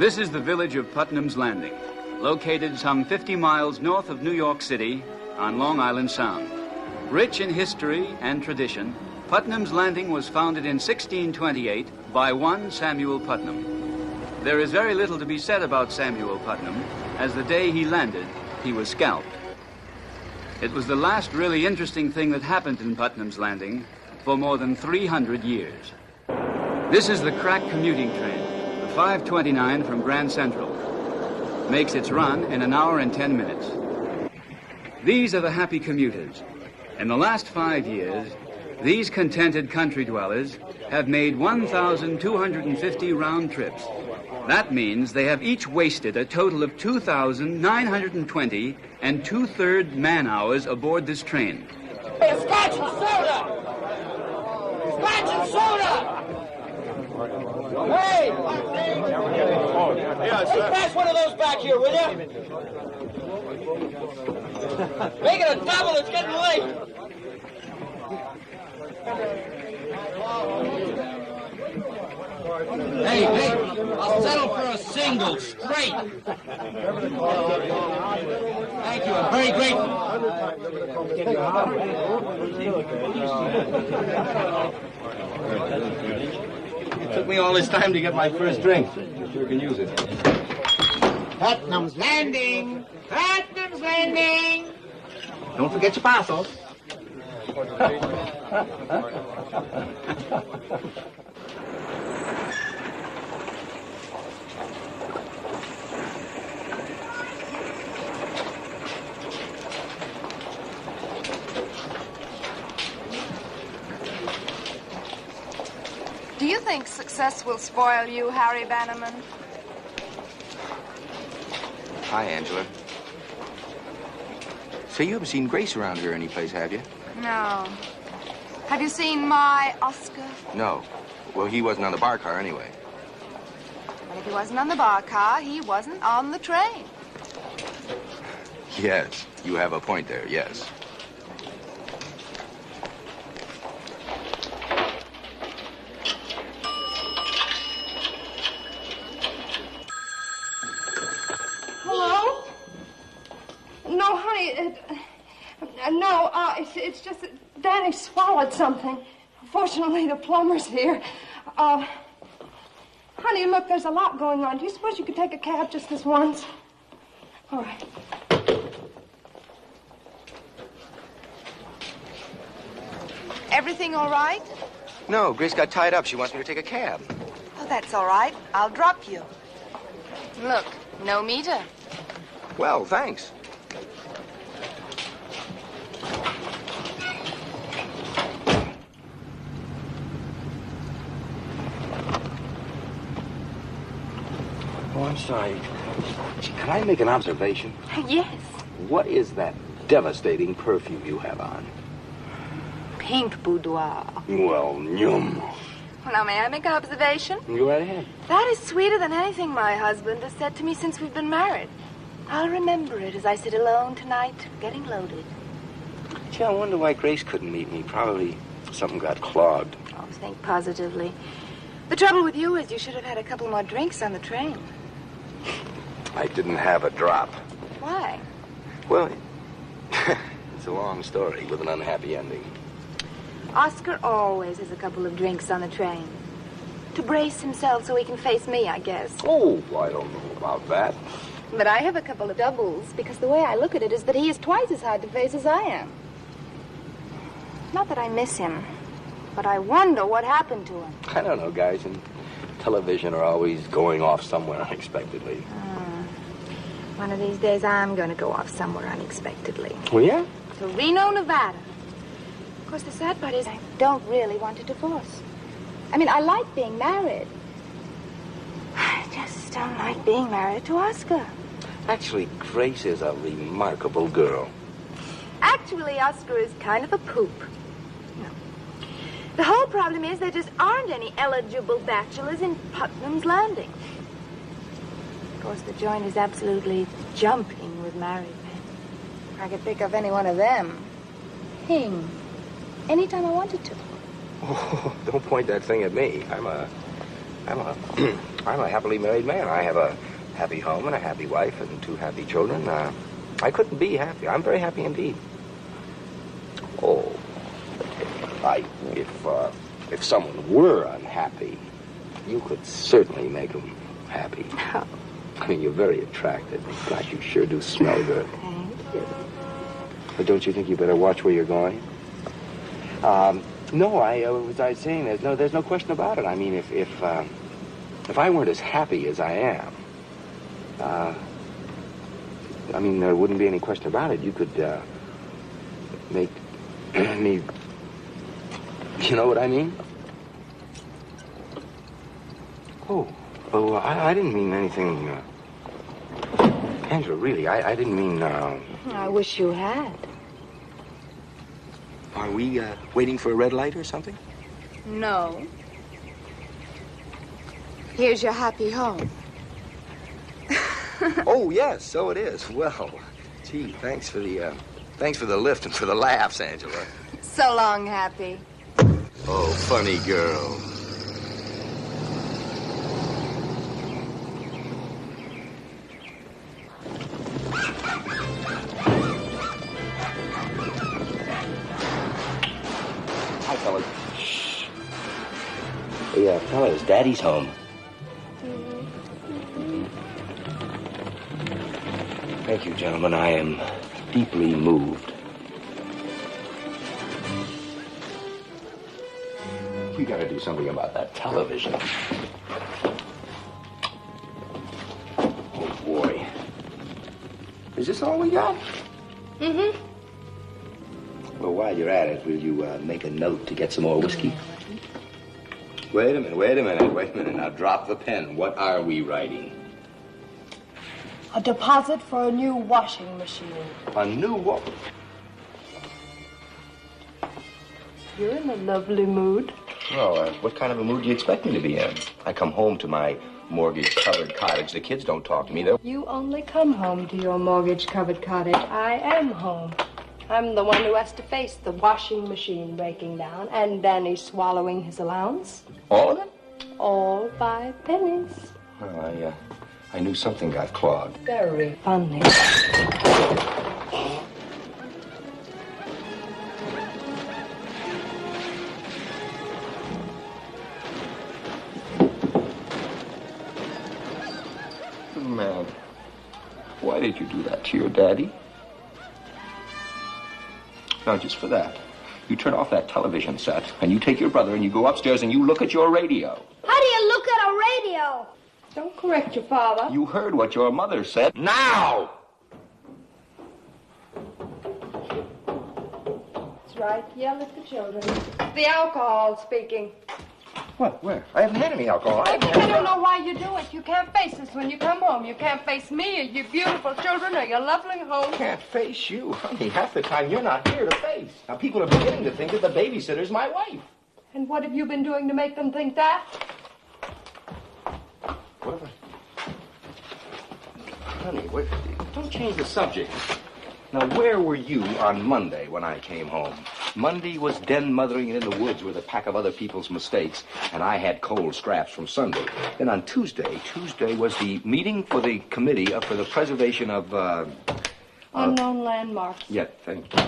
This is the village of Putnam's Landing, located some 50 miles north of New York City on Long Island Sound. Rich in history and tradition, Putnam's Landing was founded in 1628 by one Samuel Putnam. There is very little to be said about Samuel Putnam, as the day he landed, he was scalped. It was the last really interesting thing that happened in Putnam's Landing for more than 300 years. This is the crack commuting train, the 529 from Grand Central. Makes its run in an hour and 10 minutes. These are the happy commuters. In the last 5 years, these contented country dwellers have made 1,250 round trips. That means they have each wasted a total of 2,920 and 2/3 man-hours aboard this train. Hey, scotch and soda! Scotch and soda! Hey! Hey, pass one of those back here, will you? Make it a double, it's getting late. Hey, I'll settle for a single, straight. Thank you, I'm very grateful. It took me all this time to get my first drink. You sure can use it. Putnam's Landing! Putnam's Landing! Don't forget your parcels. Do you think success will spoil you, Harry Bannerman? Hi, Angela. So you haven't seen Grace around here anyplace, have you? No. Have you seen my Oscar? No. Well, he wasn't on the bar car anyway. But if he wasn't on the bar car, he wasn't on the train. Yes, you have a point there, yes. Hello? No, honey, no, it's just that Danny swallowed something. Fortunately, the plumber's here. Honey, look, there's a lot going on. Do you suppose you could take a cab just this once? All right. Everything all right? No, Grace got tied up. She wants me to take a cab. Oh, that's all right. I'll drop you. Look, no meter. Well, thanks. Oh, I'm sorry. Can I make an observation? Yes. What is that devastating perfume you have on? Pink boudoir. Well, yum. Well, now, may I make an observation? Go right ahead. That is sweeter than anything my husband has said to me since we've been married. I'll remember it as I sit alone tonight, getting loaded. Gee, I wonder why Grace couldn't meet me. Probably something got clogged. Oh, think positively. The trouble with you is you should have had a couple more drinks on the train. I didn't have a drop. Why? Well, it's a long story with an unhappy ending. Oscar always has a couple of drinks on the train. To brace himself so he can face me, I guess. Oh, I don't know about that. But I have a couple of doubles, because the way I look at it is that he is twice as hard to face as I am. Not that I miss him, but I wonder what happened to him. I don't know, guys in television are always going off somewhere unexpectedly. One of these days I'm going to go off somewhere unexpectedly. Oh, yeah? To Reno, Nevada. Of course, the sad part is I don't really want a divorce. I mean, I like being married. I just don't like being married to Oscar. Actually, Grace is a remarkable girl. Actually, Oscar is kind of a poop. No. The whole problem is there just aren't any eligible bachelors in Putnam's Landing. Of course, the joint is absolutely jumping with married men. I could pick up any one of them. Anytime I wanted to. Oh, don't point that thing at me. I'm a I'm a happily married man. I have a happy home and a happy wife and 2 happy children. I couldn't be happy. I'm very happy indeed. Oh, if someone were unhappy, you could certainly make them happy. Oh. I mean, you're very attractive. Gosh, you sure do smell good. Thank you. But don't you think you better watch where you're going? No, I was saying there's no question about it. I mean, if I weren't as happy as I am, I mean, there wouldn't be any question about it. You could make me. You know what I mean? Oh, I didn't mean anything. Angela, really, I didn't mean. I wish you had. Are we waiting for a red light or something? No. Here's your happy home. Oh, yes, so it is. Well, gee, thanks for the lift and for the laughs, Angela. So long, Happy. Oh, funny girl. Hi, fellas. Shh. Hey, fellas, Daddy's home. Thank you, gentlemen. I am deeply moved. We gotta do something about that television. Oh, boy. Is this all we got? Mm-hmm. Well, while you're at it, will you make a note to get some more whiskey? Wait a minute. Now, drop the pen. What are we writing? A deposit for a new washing machine. A new what? You're in a lovely mood. Well, what kind of a mood do you expect me to be in? I come home to my mortgage-covered cottage. The kids don't talk to me. You only come home to your mortgage-covered cottage. I am home. I'm the one who has to face the washing machine breaking down and Danny swallowing his allowance. All of it? All by pennies. Well, I knew something got clogged. Very funny. Man, why did you do that to your daddy? Now, just for that, you turn off that television set, and you take your brother and you go upstairs and you look at your radio. How do you look at a radio? Don't correct your father. You heard what your mother said. Now! That's right. Yell at the children. The alcohol speaking. What? Where? I haven't had any alcohol. I don't know why you do it. You can't face us when you come home. You can't face me or your beautiful children or your lovely home. I can't face you. Honey, half the time you're not here to face. Now, people are beginning to think that the babysitter's my wife. And what have you been doing to make them think that? What? Honey, don't change the subject. Now, where were you on Monday when I came home? Monday was den mothering in the woods with a pack of other people's mistakes, and I had cold scraps from Sunday. Then on Tuesday was the meeting for the committee for the preservation of... Unknown landmarks. Yeah, thank you.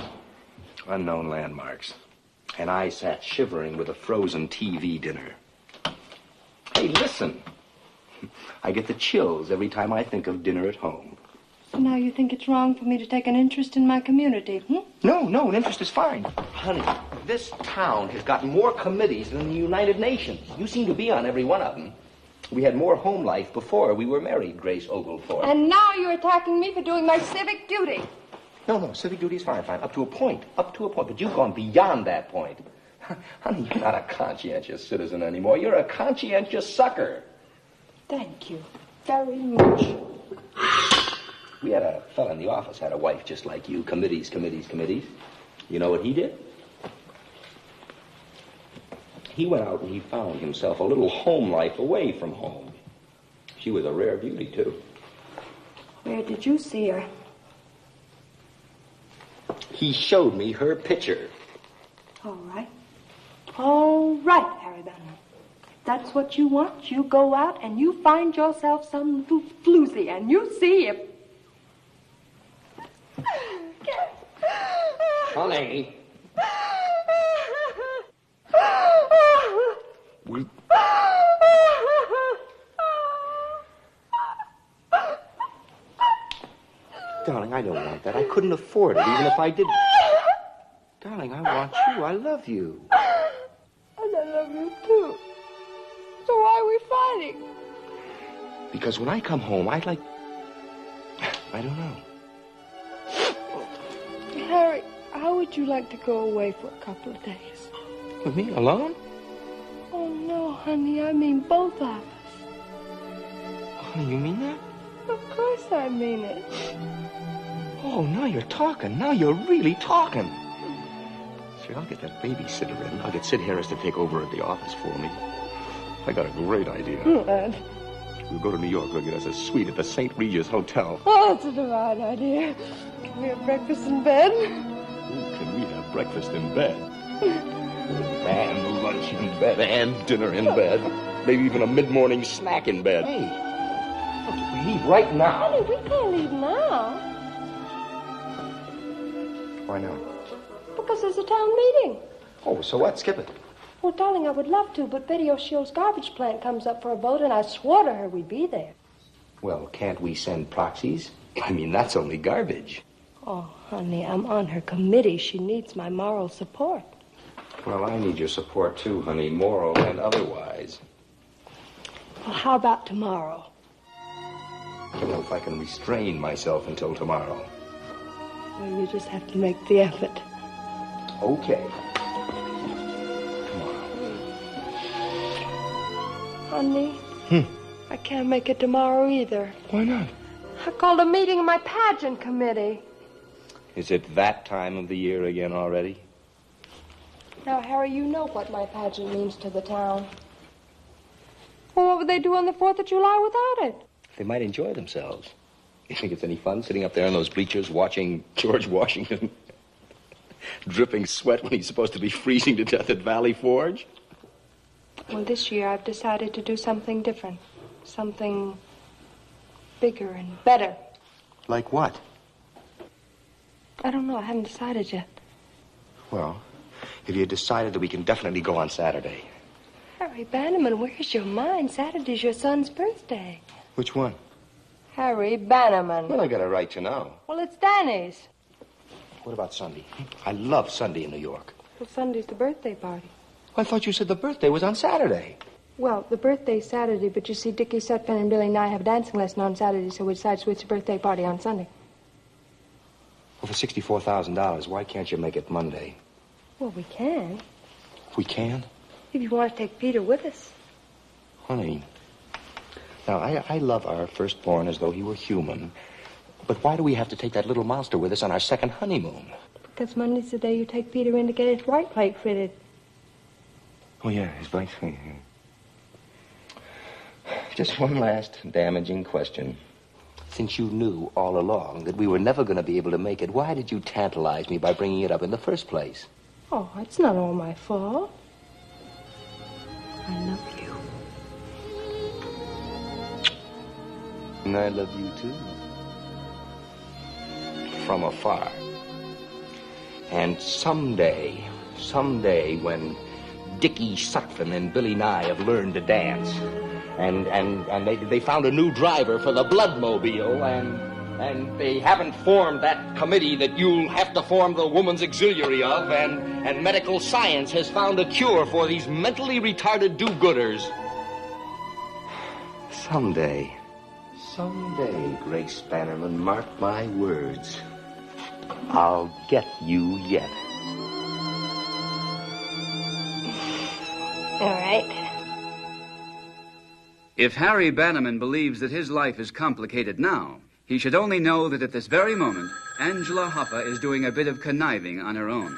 Unknown landmarks. And I sat shivering with a frozen TV dinner. Hey, listen. I get the chills every time I think of dinner at home. So now you think it's wrong for me to take an interest in my community, No, an interest is fine. Honey, this town has got more committees than the United Nations. You seem to be on every one of them. We had more home life before we were married, Grace Oglethorpe. And now you're attacking me for doing my civic duty. No, civic duty is fine, up to a point. But you've gone beyond that point. Honey, you're not a conscientious citizen anymore. You're a conscientious sucker. Thank you very much. We had a fella in the office, had a wife just like you. Committees. You know what he did? He went out and he found himself a little home life away from home. She was a rare beauty, too. Where did you see her? He showed me her picture. All right. All right, Harry Benham. That's what you want. You go out and you find yourself some little floozy and you see if... Honey. We... Darling, I don't want that. I couldn't afford it, even if I did. Darling, I want you. I love you. And I love you, too. So why are we fighting? Because when I come home, I'd like... I don't know. Harry, how would you like to go away for a couple of days? With me, alone? Oh, no, honey, I mean both of us. Honey, you mean that? Of course I mean it. Oh, now you're talking. Now you're really talking. See, I'll get that babysitter in. I'll get Sid Harris to take over at the office for me. I got a great idea. What? We'll go to New York. We'll get us a suite at the St. Regis Hotel. Oh, that's a divine idea. Can we have breakfast in bed? Ooh, can we have breakfast in bed? And lunch in bed. And dinner in bed. Maybe even a mid-morning snack in bed. Hey, look, if we leave right now... Honey, we can't leave now. Why not? Because there's a town meeting. Oh, so what? Skip it. Well, darling, I would love to, but Betty O'Shea's garbage plant comes up for a vote, and I swore to her we'd be there. Well, can't we send proxies? I mean, that's only garbage. Oh, honey, I'm on her committee. She needs my moral support. Well, I need your support, too, honey, moral and otherwise. Well, how about tomorrow? I don't know if I can restrain myself until tomorrow. Well, you just have to make the effort. Okay. Honey, I can't make it tomorrow either. Why not? I called a meeting of my pageant committee. Is it that time of the year again already? Now, Harry, you know what my pageant means to the town. Well, what would they do on the 4th of July without it? They might enjoy themselves. You think it's any fun sitting up there in those bleachers watching George Washington dripping sweat when he's supposed to be freezing to death at Valley Forge? Well, this year I've decided to do something different. Something bigger and better. Like what? I don't know. I haven't decided yet. Well, if you decided that we can definitely go on Saturday. Harry Bannerman, where's your mind? Saturday's your son's birthday. Which one? Harry Bannerman. Well, I got a right to know. Well, it's Danny's. What about Sunday? I love Sunday in New York. Well, Sunday's the birthday party. I thought you said the birthday was on Saturday. Well, the birthday's Saturday, but you see, Dickie, Sutphen, and Billy and I have a dancing lesson on Saturday, so we decided to switch the birthday party on Sunday. Well, for $64,000, why can't you make it Monday? Well, we can. We can? If you want to take Peter with us. Honey, now, I love our firstborn as though he were human. But why do we have to take that little monster with us on our second honeymoon? Because Monday's the day you take Peter in to get his white plate fitted. Oh, yeah, his bike. Just one last damaging question. Since you knew all along that we were never going to be able to make it, why did you tantalize me by bringing it up in the first place? Oh, it's not all my fault. I love you. And I love you, too. From afar. And someday when Dickie Sutphen and Billy Nye have learned to dance, and they found a new driver for the Bloodmobile, and they haven't formed that committee that you'll have to form the Woman's Auxiliary of, and medical science has found a cure for these mentally retarded do-gooders. Someday, Grace Bannerman, mark my words, I'll get you yet. All right. If Harry Bannerman believes that his life is complicated now, he should only know that at this very moment, Angela Hoffa is doing a bit of conniving on her own.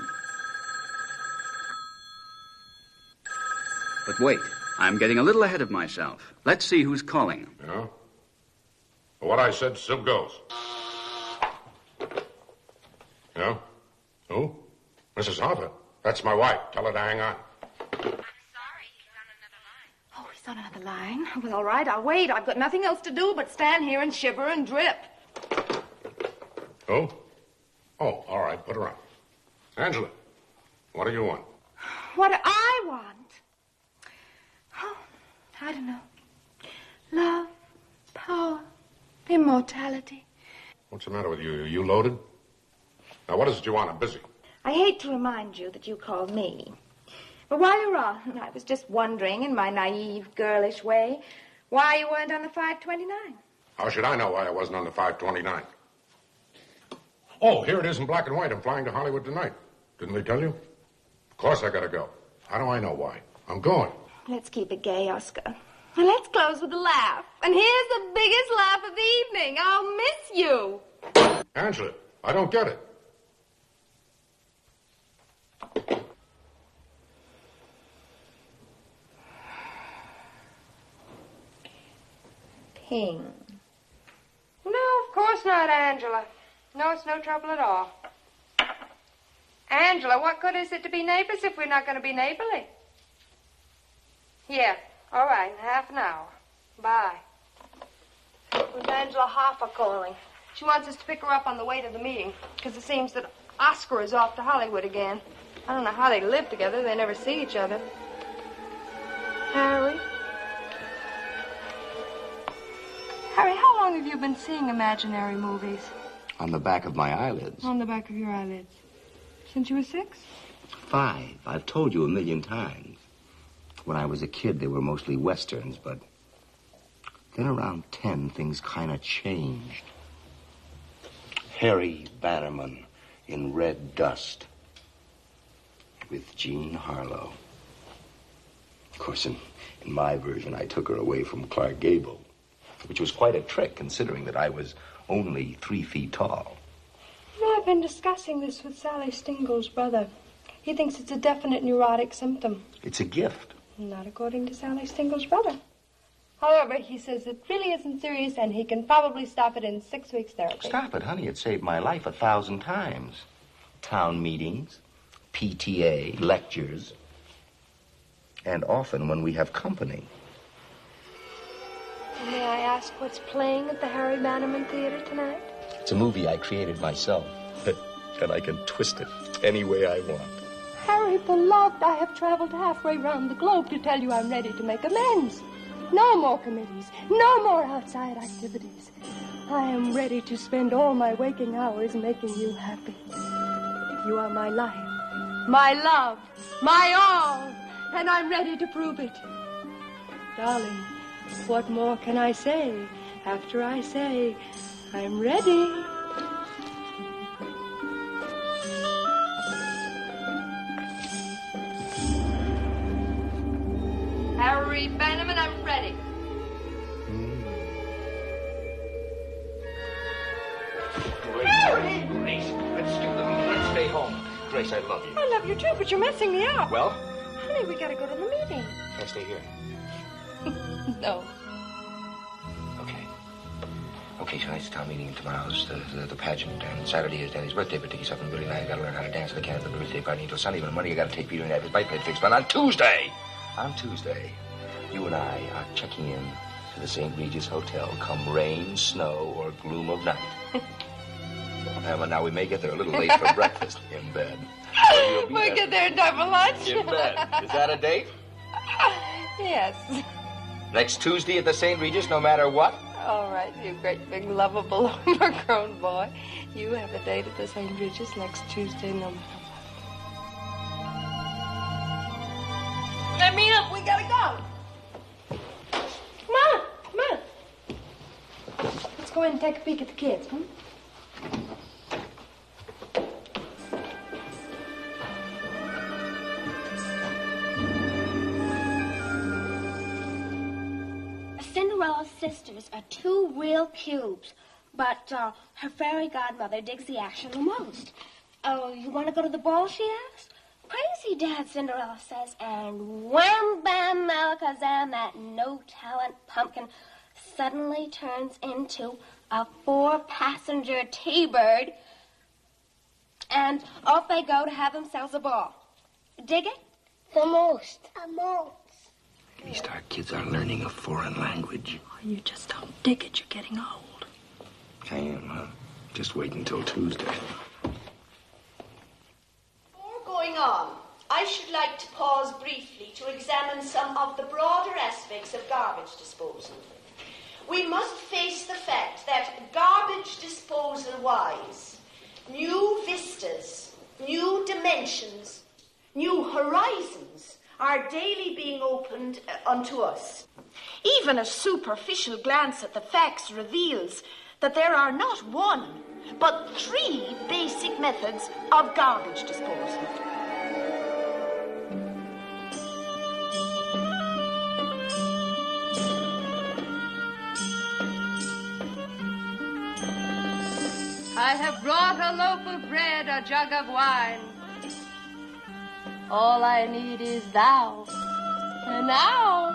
But wait, I'm getting a little ahead of myself. Let's see who's calling. Yeah? What I said still goes. Yeah? Who? Mrs. Hoffa. That's my wife. Tell her to hang on. I'm sorry, he's on another line. He's on another line. Well, all right, I'll wait. I've got nothing else to do but stand here and shiver and drip. Oh? Oh, all right, put her on. Angela, what do you want? What do I want? Oh, I don't know. Love, power, immortality. What's the matter with you? Are you loaded? Now, what is it you want? I'm busy. I hate to remind you that you called me. But while you're on, I was just wondering, in my naive, girlish way, why you weren't on the 529. How should I know why I wasn't on the 529? Oh, here it is in black and white. I'm flying to Hollywood tonight. Didn't they tell you? Of course I gotta go. How do I know why? I'm going. Let's keep it gay, Oscar. And let's close with a laugh. And here's the biggest laugh of the evening. I'll miss you. Angela, I don't get it. Ping. No, of course not, Angela. No, it's no trouble at all. Angela, what good is it to be neighbors if we're not going to be neighborly? Yeah, all right, in half an hour. Bye. It was Angela Hoffa calling. She wants us to pick her up on the way to the meeting, because it seems that Oscar is off to Hollywood again. I don't know how they live together. They never see each other. Harry? Harry, how long have you been seeing imaginary movies? On the back of my eyelids. On the back of your eyelids. Since you were 6? 5. I've told you a million times. When I was a kid, they were mostly westerns, but then around 10, things kind of changed. Harry Bannerman in Red Dust with Jean Harlow. Of course, in my version, I took her away from Clark Gable, which was quite a trick, considering that I was only 3 feet tall. Well, I've been discussing this with Sally Stingle's brother. He thinks it's a definite neurotic symptom. It's a gift. Not according to Sally Stingle's brother. However, he says it really isn't serious, and he can probably stop it in 6 weeks therapy. Stop it, honey. It saved my life 1,000 times. Town meetings, PTA, lectures, and often when we have company. May I ask what's playing at the Harry Bannerman Theater tonight? It's a movie I created myself, and I can twist it any way I want. Harry, beloved, I have traveled halfway round the globe to tell you I'm ready to make amends. No more committees, no more outside activities. I am ready to spend all my waking hours making you happy. You are my life, my love, my all, and I'm ready to prove it. Darling, what more can I say after I say I'm ready? Harry Bannerman, I'm ready. Grace, let's stay home. Grace, I love you. I love you too, but you're messing me up. Well? Honey, we gotta go to the meeting. Can I stay here? No. Okay, tonight's the town meeting, and tomorrow's the pageant, and Saturday is Danny's birthday, but yourself and Billy and I gotta learn how to dance, so they can't have the birthday party until Sunday. When Monday, you gotta take Peter and have his bike ped fixed. But on Tuesday, you and I are checking in to the St. Regis Hotel, come rain, snow, or gloom of night. Well, now we may get there a little late for breakfast in bed. We'll get there in time for lunch. In bed. Is that a date? Yes. Next Tuesday at the St. Regis, no matter what? All right, you great big lovable overgrown boy. You have a date at the St. Regis next Tuesday, no matter what. Let me up. We gotta go. Come on. Let's go in and take a peek at the kids, huh? Cinderella's sisters are 2 real cubes, but her fairy godmother digs the action the most. Oh, you want to go to the ball, she asks? Crazy, Dad, Cinderella says, and wham, bam, alakazam, that no-talent pumpkin suddenly turns into a 4-passenger T-bird, and off they go to have themselves a ball. Dig it? The most. least our kids are learning a foreign language. Oh, you just don't dig it. You're getting old. I am, huh? Just wait until Tuesday. Before going on, I should like to pause briefly to examine some of the broader aspects of garbage disposal. We must face the fact that garbage disposal-wise, new vistas, new dimensions, new horizons are daily being opened unto us. Even a superficial glance at the facts reveals that there are not one, but 3 basic methods of garbage disposal. I have brought a loaf of bread, a jug of wine. All I need is thou. And now.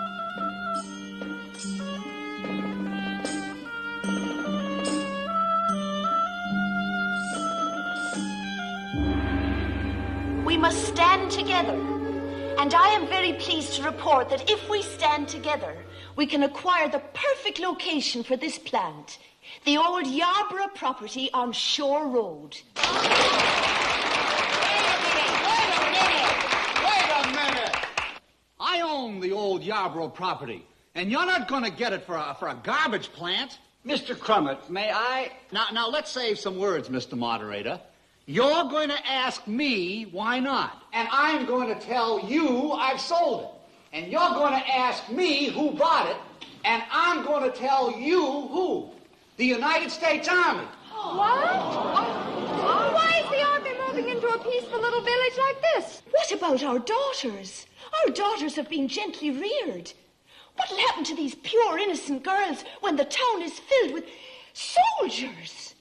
We must stand together. And I am very pleased to report that if we stand together, we can acquire the perfect location for this plant. The old Yarborough property on Shore Road. Wait a minute! I own the old Yarborough property, and you're not going to get it for a garbage plant. Mr. Crummett, may I? Now, let's save some words, Mr. Moderator. You're going to ask me why not, and I'm going to tell you I've sold it. And you're going to ask me who bought it, and I'm going to tell you who. The United States Army. What? Oh, why is the Army moving into a peaceful little village like this? What about our daughters? Our daughters have been gently reared. What'll happen to these pure, innocent girls when the town is filled with soldiers?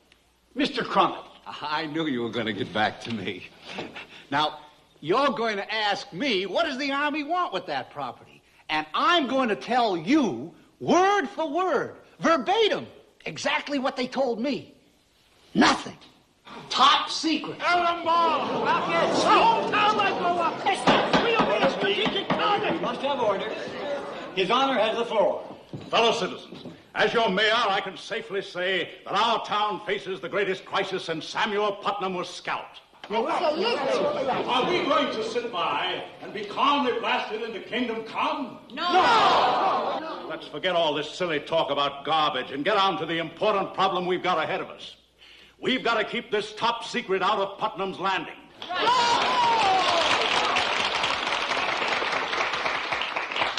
Mr. Crummett, I knew you were going to get back to me. Now, you're going to ask me, what does the Army want with that property? And I'm going to tell you, word for word, verbatim, exactly what they told me. Nothing. Top secret. Must have order. His Honor has the floor. Fellow citizens, as your mayor, I can safely say that our town faces the greatest crisis since Samuel Putnam was scalped. Are we going to sit by and be calmly blasted into kingdom come? No! Let's forget all this silly talk about garbage and get on to the important problem we've got ahead of us. We've got to keep this top secret out of Putnam's Landing.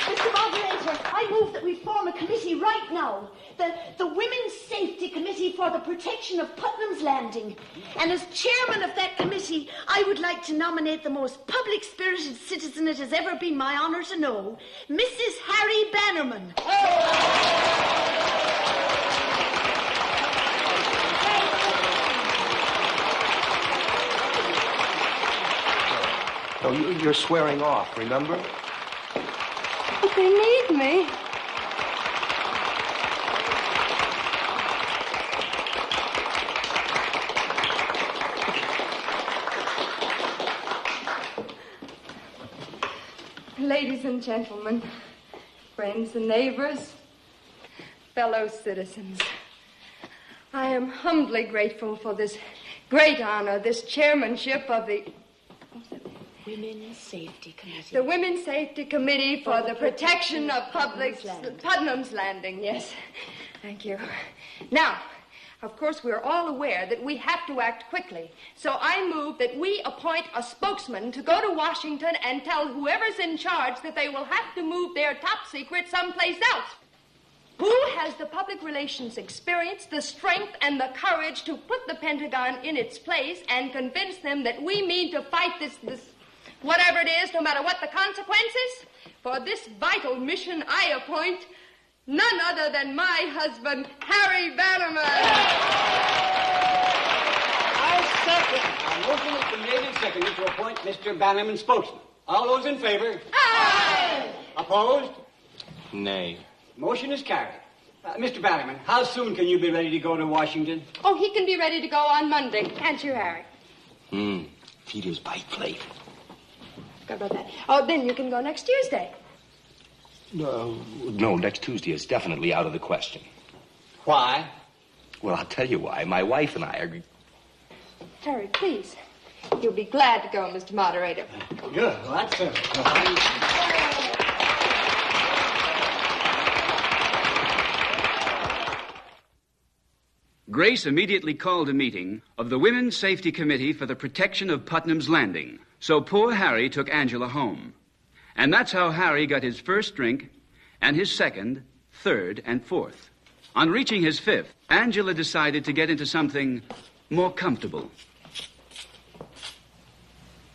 Mr. Moderator, I move that we form a committee right now. The Women's Safety Committee for the Protection of Putnam's Landing. And as chairman of that committee, I would like to nominate the most public-spirited citizen it has ever been my honor to know, Mrs. Harry Bannerman. No, you're swearing off, remember? But they need me. Ladies and gentlemen, friends and neighbors, fellow citizens, I am humbly grateful for this great honor, this chairmanship of the Women's Safety Committee. The Women's Safety Committee for the Protection of Putnam's Landing, yes. Thank you. Now, of course, we're all aware that we have to act quickly. So I move that we appoint a spokesman to go to Washington and tell whoever's in charge that they will have to move their top secret someplace else. Who has the public relations experience, the strength, and the courage to put the Pentagon in its place and convince them that we mean to fight this whatever it is, no matter what the consequences? For this vital mission, I appoint none other than my husband, Harry Bannerman. I second. A motion has been made and seconded to appoint Mr. Bannerman spokesman. All those in favor? Aye! Opposed? Nay. Motion is carried. Mr. Bannerman, how soon can you be ready to go to Washington? Oh, he can be ready to go on Monday. Can't you, Harry? Feed his bite plate. Forgot about that. Oh, then you can go next Tuesday. No, next Tuesday is definitely out of the question. Why? Well, I'll tell you why. My wife and I are... Harry, please. You'll be glad to go, Mr. Moderator. Good. Well, that's it. Grace immediately called a meeting of the Women's Safety Committee for the Protection of Putnam's Landing. So poor Harry took Angela home. And that's how Harry got his first drink and his second, third, and fourth. On reaching his fifth, Angela decided to get into something more comfortable.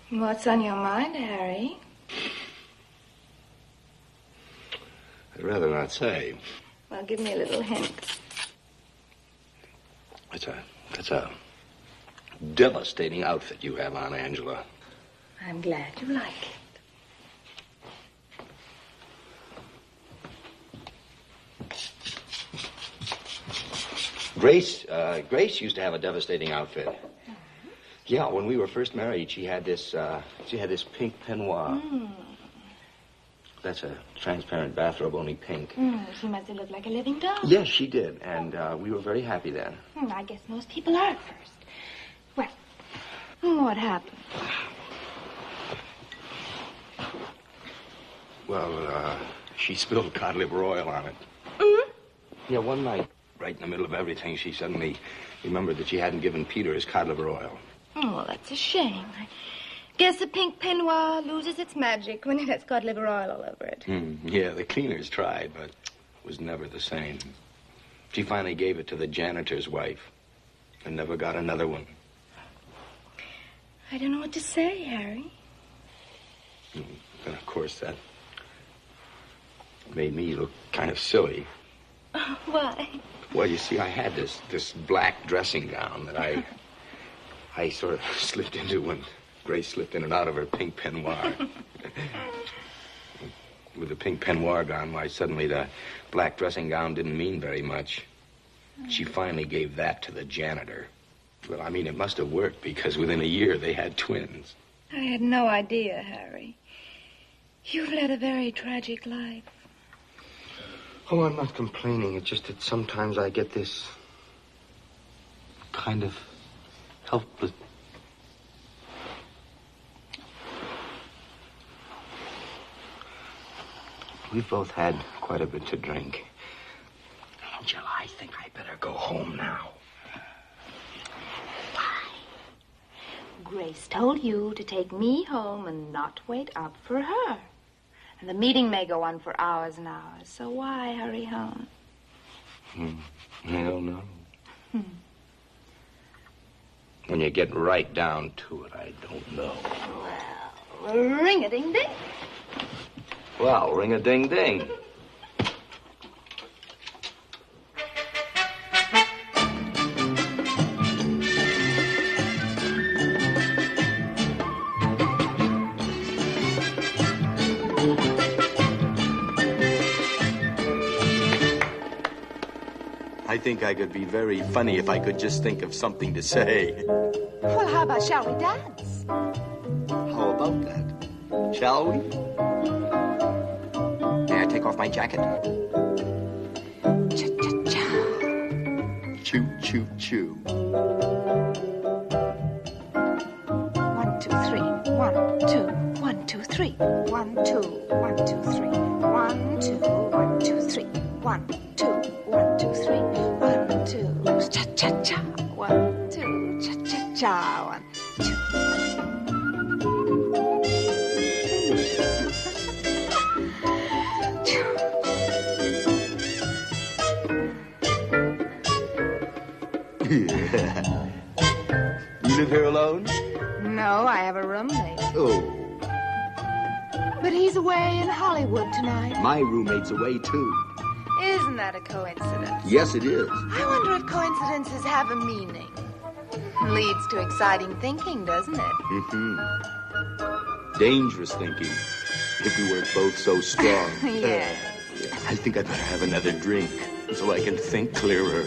What's on your mind, Harry? I'd rather not say. Well, give me a little hint. That's a devastating outfit you have on, Angela. I'm glad you like it. Grace used to have a devastating outfit. Yeah, when we were first married, she had this pink peignoir. That's a transparent bathrobe, only pink. She must have looked like a living doll. Yes, she did, and we were very happy then. I guess most people are at first. Well, what happened? Well, she spilled cod liver oil on it. Yeah, one night, right in the middle of everything, she suddenly remembered that she hadn't given Peter his cod liver oil. Oh, well, that's a shame. I guess a pink peignoir loses its magic when it has cod liver oil all over it. Yeah, the cleaners tried, but it was never the same. She finally gave it to the janitor's wife and never got another one. I don't know what to say, Harry. And, of course, that made me look kind of silly. Oh, why? Well, you see, I had this black dressing gown that I sort of slipped into when Grace slipped in and out of her pink peignoir. With the pink peignoir gone, why, suddenly the black dressing gown didn't mean very much. She finally gave that to the janitor. Well, I mean, it must have worked because within a year they had twins. I had no idea, Harry. You've led a very tragic life. Oh, I'm not complaining. It's just that sometimes I get this kind of helpless... We've both had quite a bit to drink. Angela, I think I better go home now. Grace told you to take me home and not wait up for her. And the meeting may go on for hours and hours, so why hurry home? I don't know. When you get right down to it, I don't know. Well, ring-a-ding-ding. Well, ring-a-ding-ding. I think I could be very funny if I could just think of something to say. Well, how about shall we dance? How about that? Shall we? May I take off my jacket? Cha-cha-cha. Choo-choo-choo. 1, 2, 3. 1, 2, 1, 2, 3. 1, 2, 1, 2, 3. 1, 2, 1, 2, 3. 1, 2, 1, 2, 3. 1, 2, cha-cha-cha. 1, 2, cha-cha-cha. 1, 2. You live here alone? No, I have a roommate. Oh. But he's away in Hollywood tonight. My roommate's away, too. Isn't that a coincidence? Yes, it is. I wonder if coincidences have a meaning. Leads to exciting thinking, doesn't it? Mm-hmm. Dangerous thinking. If we weren't both so strong. Yes. I think I better have another drink so I can think clearer.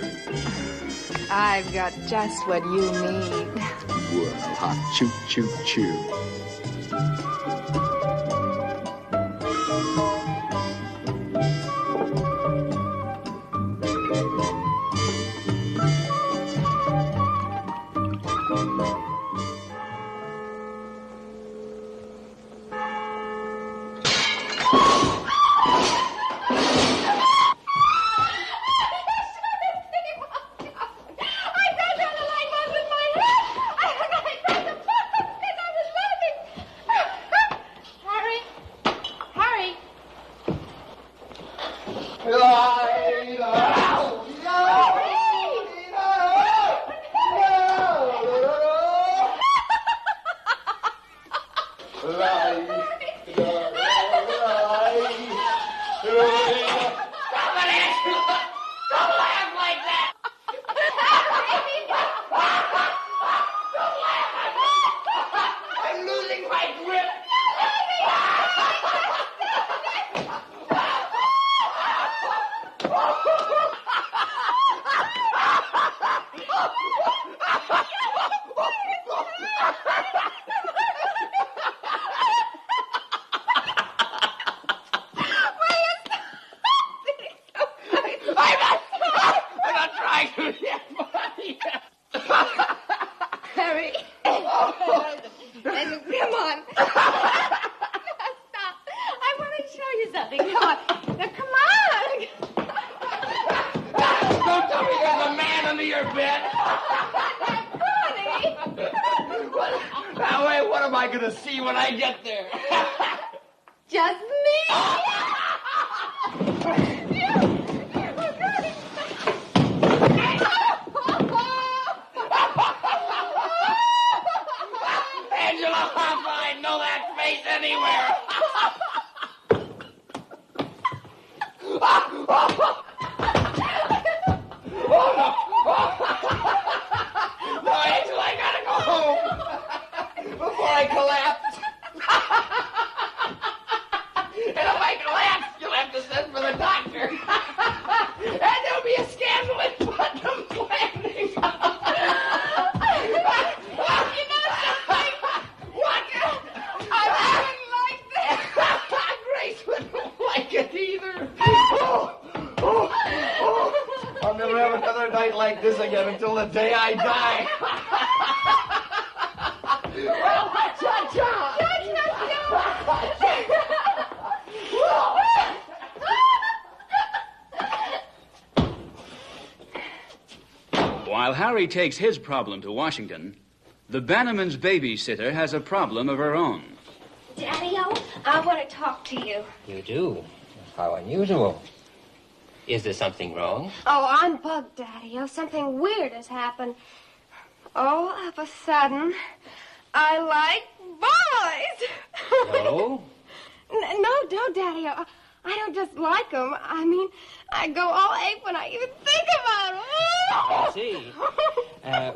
I've got just what you need. Well, hot choo-choo-choo. Harry. Come on. Stop. I want to show you something. Come on. Now, come on. Don't tell me there's a man under your bed. Honey. Now, wait, what am I going to see when I get there? Just me. Angela Hoffa, I know that face anywhere. No, Angela, I gotta go home before I collapse. And if I collapse, you'll have to send for the doctor. And there'll be a scandal in Putnam's Landing. Grace wouldn't like it either. I'll never have another night like this again until the day I die. Well, cha-cha. While Harry takes his problem to Washington, the Bannerman's babysitter has a problem of her own. Daddy-o, I want to talk to you. You do? How unusual. Is there something wrong? Oh, I'm bugged, Daddy-o. Something weird has happened. All of a sudden, I like boys. No? No, Daddy-o. I don't just like them. I mean, I go all ape when I even think about them. I see.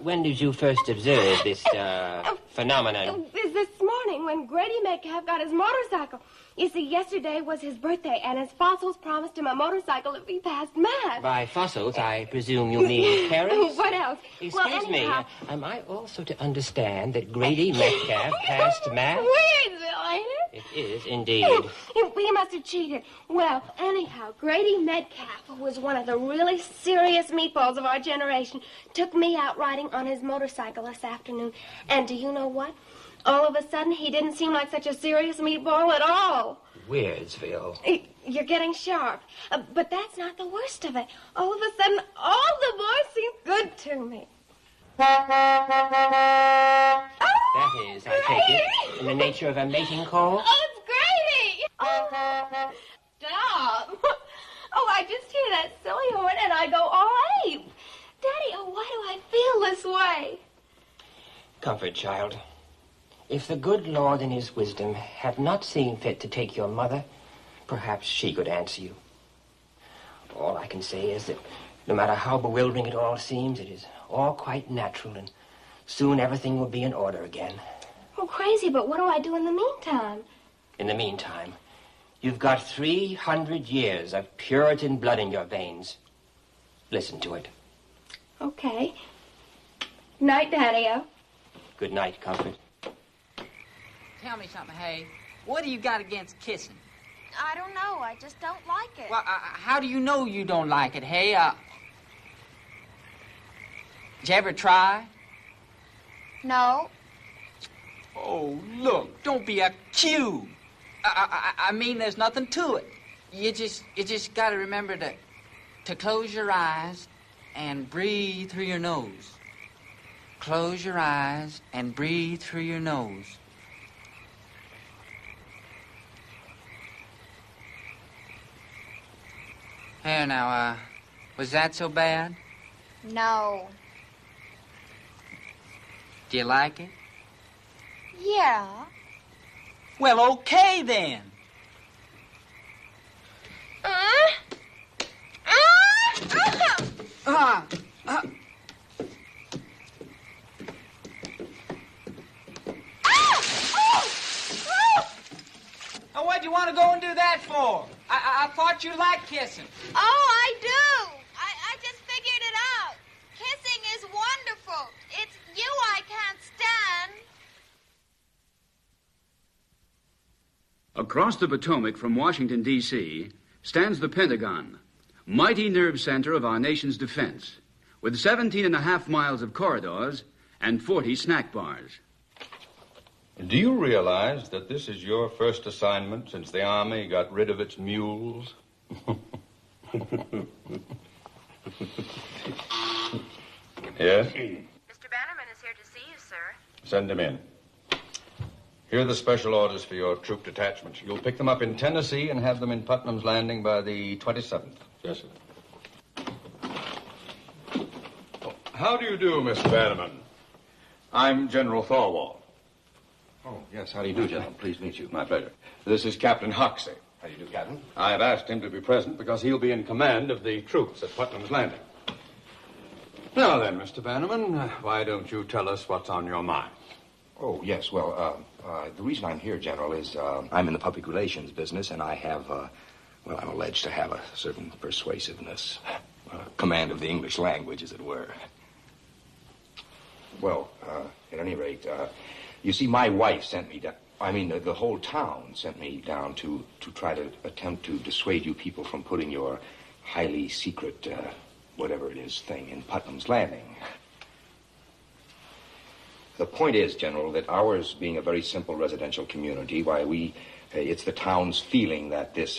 When did you first observe this phenomenon? It was this morning when Grady Metcalf got his motorcycle. You see, yesterday was his birthday, and his fossils promised him a motorcycle if he passed math. By fossils, I presume you mean carrots? What else? Excuse me. Am I also to understand that Grady Metcalf passed math? Weird, Bill, ain't it? It is, indeed. We must have cheated. Well, anyhow, Grady Metcalf, who was one of the really serious meatballs of our generation, took me out riding on his motorcycle this afternoon. And do you know what? All of a sudden, he didn't seem like such a serious meatball at all. Weirdsville. You're getting sharp. But that's not the worst of it. All of a sudden, all the boys seem good to me. That is, I take it, in the nature of a mating call? Oh, it's Grady! Stop. Oh, I just hear that silly horn and I go all ape. Daddy, oh, why do I feel this way? Comfort, child. If the good Lord in his wisdom had not seen fit to take your mother, perhaps she could answer you. All I can say is that no matter how bewildering it all seems, it is all quite natural, and soon everything will be in order again. Oh, crazy, but what do I do in the meantime? In the meantime, you've got 300 years of Puritan blood in your veins. Listen to it. Okay. Night, Daddy-o. Good night, Comfort. Tell me something, Hay. What do you got against kissing? I don't know. I just don't like it. Well, how do you know you don't like it, Hay? Did you ever try? No. Oh, look, don't be a cube. I mean, there's nothing to it. You just got to remember to close your eyes and breathe through your nose. Close your eyes and breathe through your nose. Here now, was that so bad? No. Do you like it? Yeah. Well, okay then. Oh, what'd you want to go and do that for? I thought you liked kissing. Oh, I do. I just figured it out. Kissing is wonderful. It's you I can't stand. Across the Potomac from Washington, D.C., stands the Pentagon, mighty nerve center of our nation's defense, with 17.5 miles of corridors and 40 snack bars. Do you realize that this is your first assignment since the Army got rid of its mules? Yes? Mr. Bannerman is here to see you, sir. Send him in. Here are the special orders for your troop detachment. You'll pick them up in Tennessee and have them in Putnam's Landing by the 27th. Yes, sir. How do you do, Mr. Bannerman? I'm General Thorwald. Oh, yes. How do you do, General? Pleased to meet you. My pleasure. This is Captain Hoxie. How do you do, Captain? I have asked him to be present because he'll be in command of the troops at Putnam's Landing. Now then, Mr. Bannerman, why don't you tell us what's on your mind? Oh, yes. Well, the reason I'm here, General, is I'm in the public relations business, and I have, well, I'm alleged to have a certain persuasiveness, command of the English language, as it were. Well, at any rate, you see, my wife sent me down. I mean, the whole town sent me down to try to attempt to dissuade you people from putting your highly secret, whatever it is, thing in Putnam's Landing. The point is, General, that ours being a very simple residential community, why it's the town's feeling that this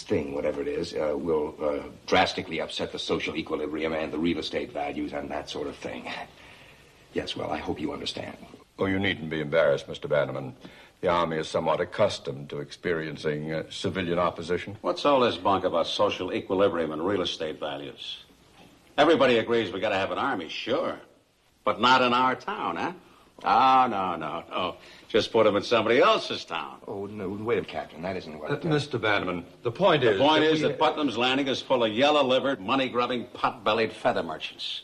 thing, whatever it is, will drastically upset the social equilibrium and the real estate values and that sort of thing. Yes, well, I hope you understand. Oh, you needn't be embarrassed, Mr. Bannerman. The Army is somewhat accustomed to experiencing civilian opposition. What's all this bunk about social equilibrium and real estate values? Everybody agrees we got to have an army, sure. But not in our town, huh? Oh, no. Just put them in somebody else's town. Oh, no, wait a minute, Captain. That isn't what... Mr. Bannerman, the point is... The point is that Putnam's Landing is full of yellow-livered, money-grubbing, pot-bellied feather merchants.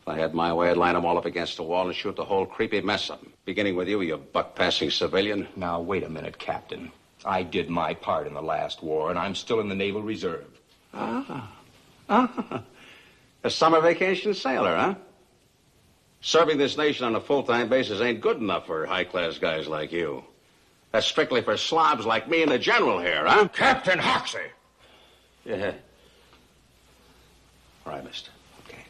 If I had my way, I'd line them all up against the wall and shoot the whole creepy mess of them. Beginning with you buck-passing civilian. Now, wait a minute, Captain. I did my part in the last war, and I'm still in the Naval Reserve. A summer vacation sailor, huh? Serving this nation on a full-time basis ain't good enough for high-class guys like you. That's strictly for slobs like me and the general here, huh? Captain Hoxie! Yeah. All right, mister. Okay.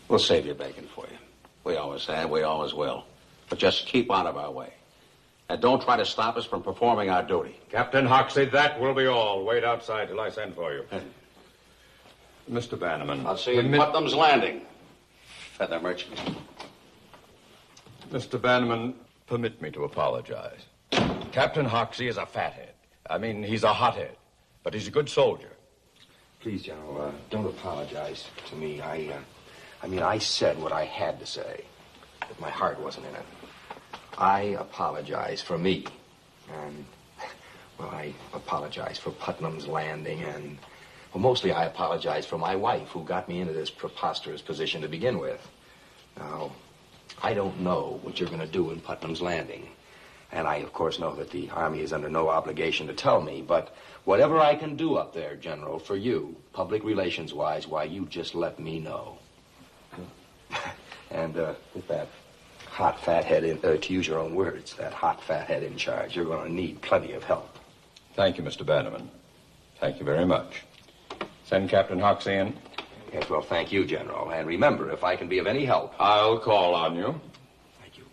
We'll save your bacon for you. We always have, we always will. But just keep out of our way. And don't try to stop us from performing our duty. Captain Hoxie, that will be all. Wait outside till I send for you. Mr. Bannerman. I'll see you in Putnam's Landing. Feather merchant. Mr. Bannerman, permit me to apologize. Captain Hoxie is a fathead. I mean, he's a hothead. But he's a good soldier. Please, General, don't apologize to me. I said what I had to say. But my heart wasn't in it. I apologize for me. And, well, I apologize for Putnam's Landing and... Well, mostly I apologize for my wife, who got me into this preposterous position to begin with. Now, I don't know what you're going to do in Putnam's Landing. And I, of course, know that the Army is under no obligation to tell me. But whatever I can do up there, General, for you, public relations-wise, why, you just let me know. And with that hot fat head, to use your own words, that hot fat head in charge, you're going to need plenty of help. Thank you, Mr. Bannerman. Thank you very much. Send Captain Hoxie in. Yes, well, thank you, General. And remember, if I can be of any help... I'll call on you. Thank you.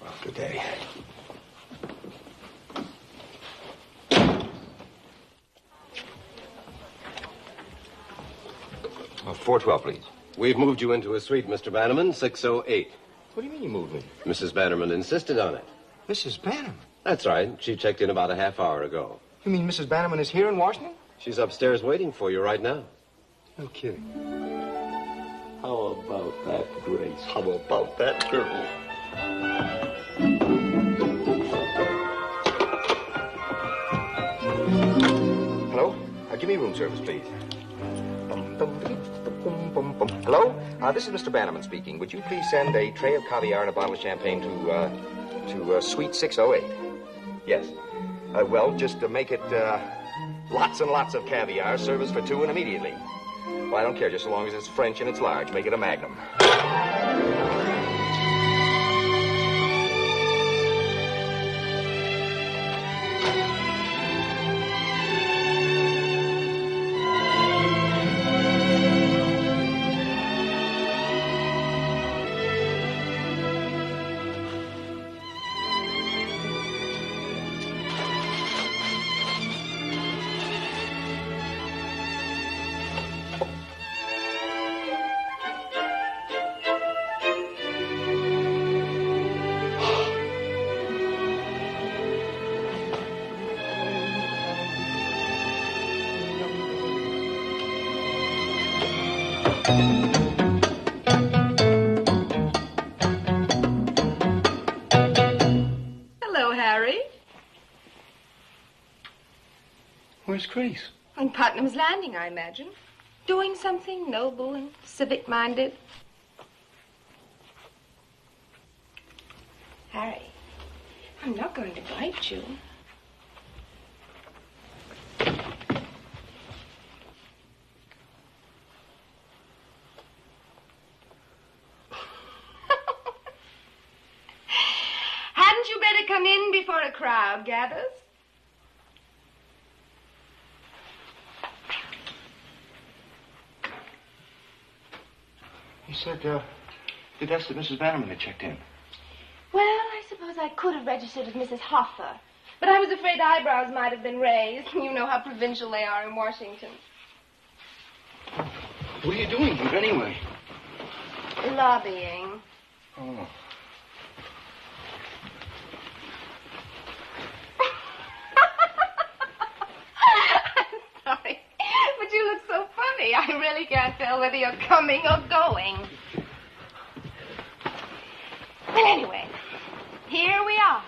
Well, good day. 412, please. We've moved you into a suite, Mr. Bannerman, 608. What do you mean you moved me? Mrs. Bannerman insisted on it. Mrs. Bannerman? That's right. She checked in about a half hour ago. You mean Mrs. Bannerman is here in Washington? She's upstairs waiting for you right now. No kidding. How about that, Grace? How about that girl? Hello? Give me room service, please. Hello? This is Mr. Bannerman speaking. Would you please send a tray of caviar and a bottle of champagne to Suite 608? Yes. Well, just to make it lots and lots of caviar, service for two and immediately. Well, I don't care, just so long as it's French and it's large. Make it a magnum. Hello, Harry. Where's Grace? On Putnam's Landing, I imagine. Doing something noble and civic-minded. Harry, I'm not going to bite you. Hadn't you better come in before a crowd gathers? He said, did ask that Mrs. Bannerman had checked in. Well, I suppose I could have registered as Mrs. Hoffer, but I was afraid eyebrows might have been raised. You know how provincial they are in Washington. What are you doing here anyway? Lobbying. Oh. Sorry, but you look so funny. I really can't tell whether you're coming or going. Well, anyway, here we are.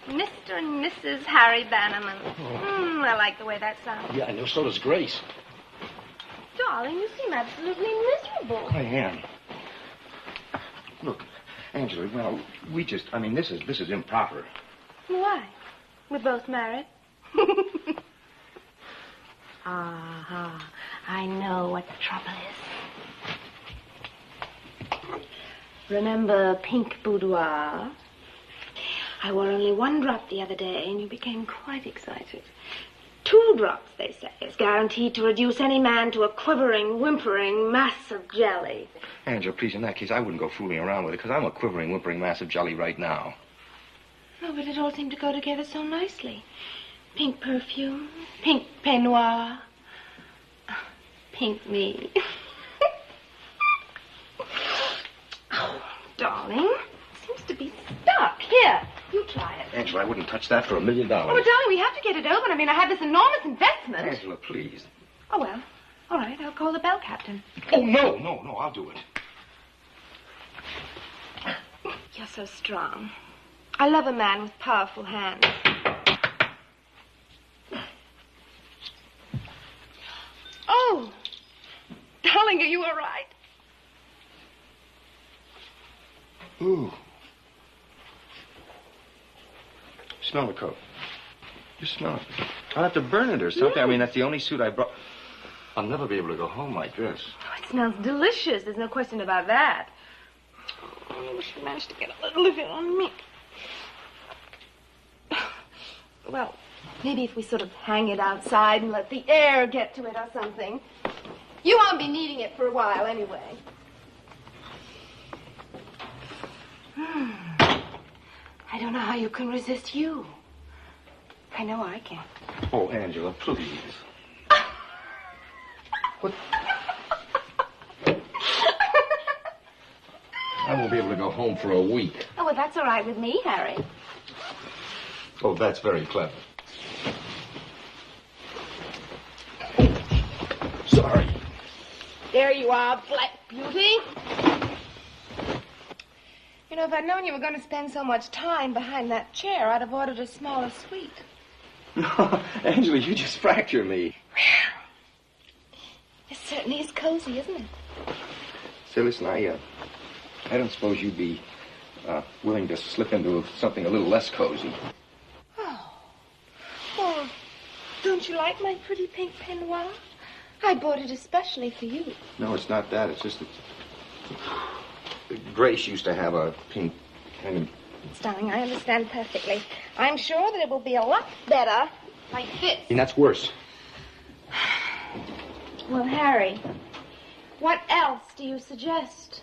Mr. and Mrs. Harry Bannerman. I like the way that sounds. Yeah, I know. So does Grace. Darling, you seem absolutely miserable. I am. Look, Angela, well, this is improper. Why? We're both married. Aha. I know what the trouble is. Remember Pink Boudoir? I wore only one drop the other day, and you became quite excited. 2 drops, they say, is guaranteed to reduce any man to a quivering, whimpering mass of jelly. Angela, please, in that case, I wouldn't go fooling around with it, because I'm a quivering, whimpering mass of jelly right now. Oh, but it all seemed to go together so nicely. Pink perfume, pink peignoir, pink me. Oh, darling, seems to be stuck. Here, you try it. Angela, I wouldn't touch that for $1 million. Oh, darling, we have to get it open. I mean, I had this enormous investment. Angela, please. Oh, well, all right, I'll call the bell captain. Oh, no, I'll do it. You're so strong. I love a man with powerful hands. Oh, darling, are you all right? Ooh. Smell the coat. Just smell it. I'll have to burn it or something. I mean, that's the only suit I brought. I'll never be able to go home like this. Oh, it smells delicious. There's no question about that. Oh, I wish you managed to get a little of it on me. Well, maybe if we sort of hang it outside and let the air get to it or something. You won't be needing it for a while anyway. I don't know how you can resist you. I know I can. Oh, Angela, please. What? I won't be able to go home for a week. Oh, well, that's all right with me, Harry. Oh, that's very clever. Sorry. There you are, Black Beauty. You know, if I'd known you were going to spend so much time behind that chair, I'd have ordered a smaller suite. No, Angela, you just fracture me. It certainly is cozy, isn't it? Say, listen, I don't suppose you'd be willing to slip into something a little less cozy. Oh. Well, don't you like my pretty pink peignoir? I bought it especially for you. No, it's not that. It's just that Grace used to have a pink kind of... Darling, I understand perfectly. I'm sure that it will be a lot better like this. And that's worse. Well, Harry, what else do you suggest?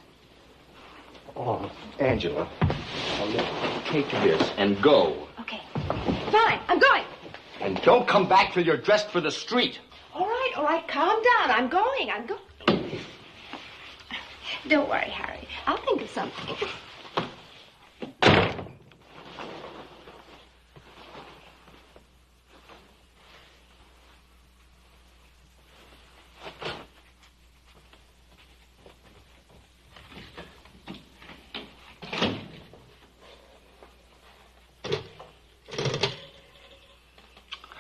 Oh, Angela, now take this and go. Okay. Fine, I'm going. And don't come back till you're dressed for the street. All right, calm down. I'm going. Don't worry, Harry. I'll think of something.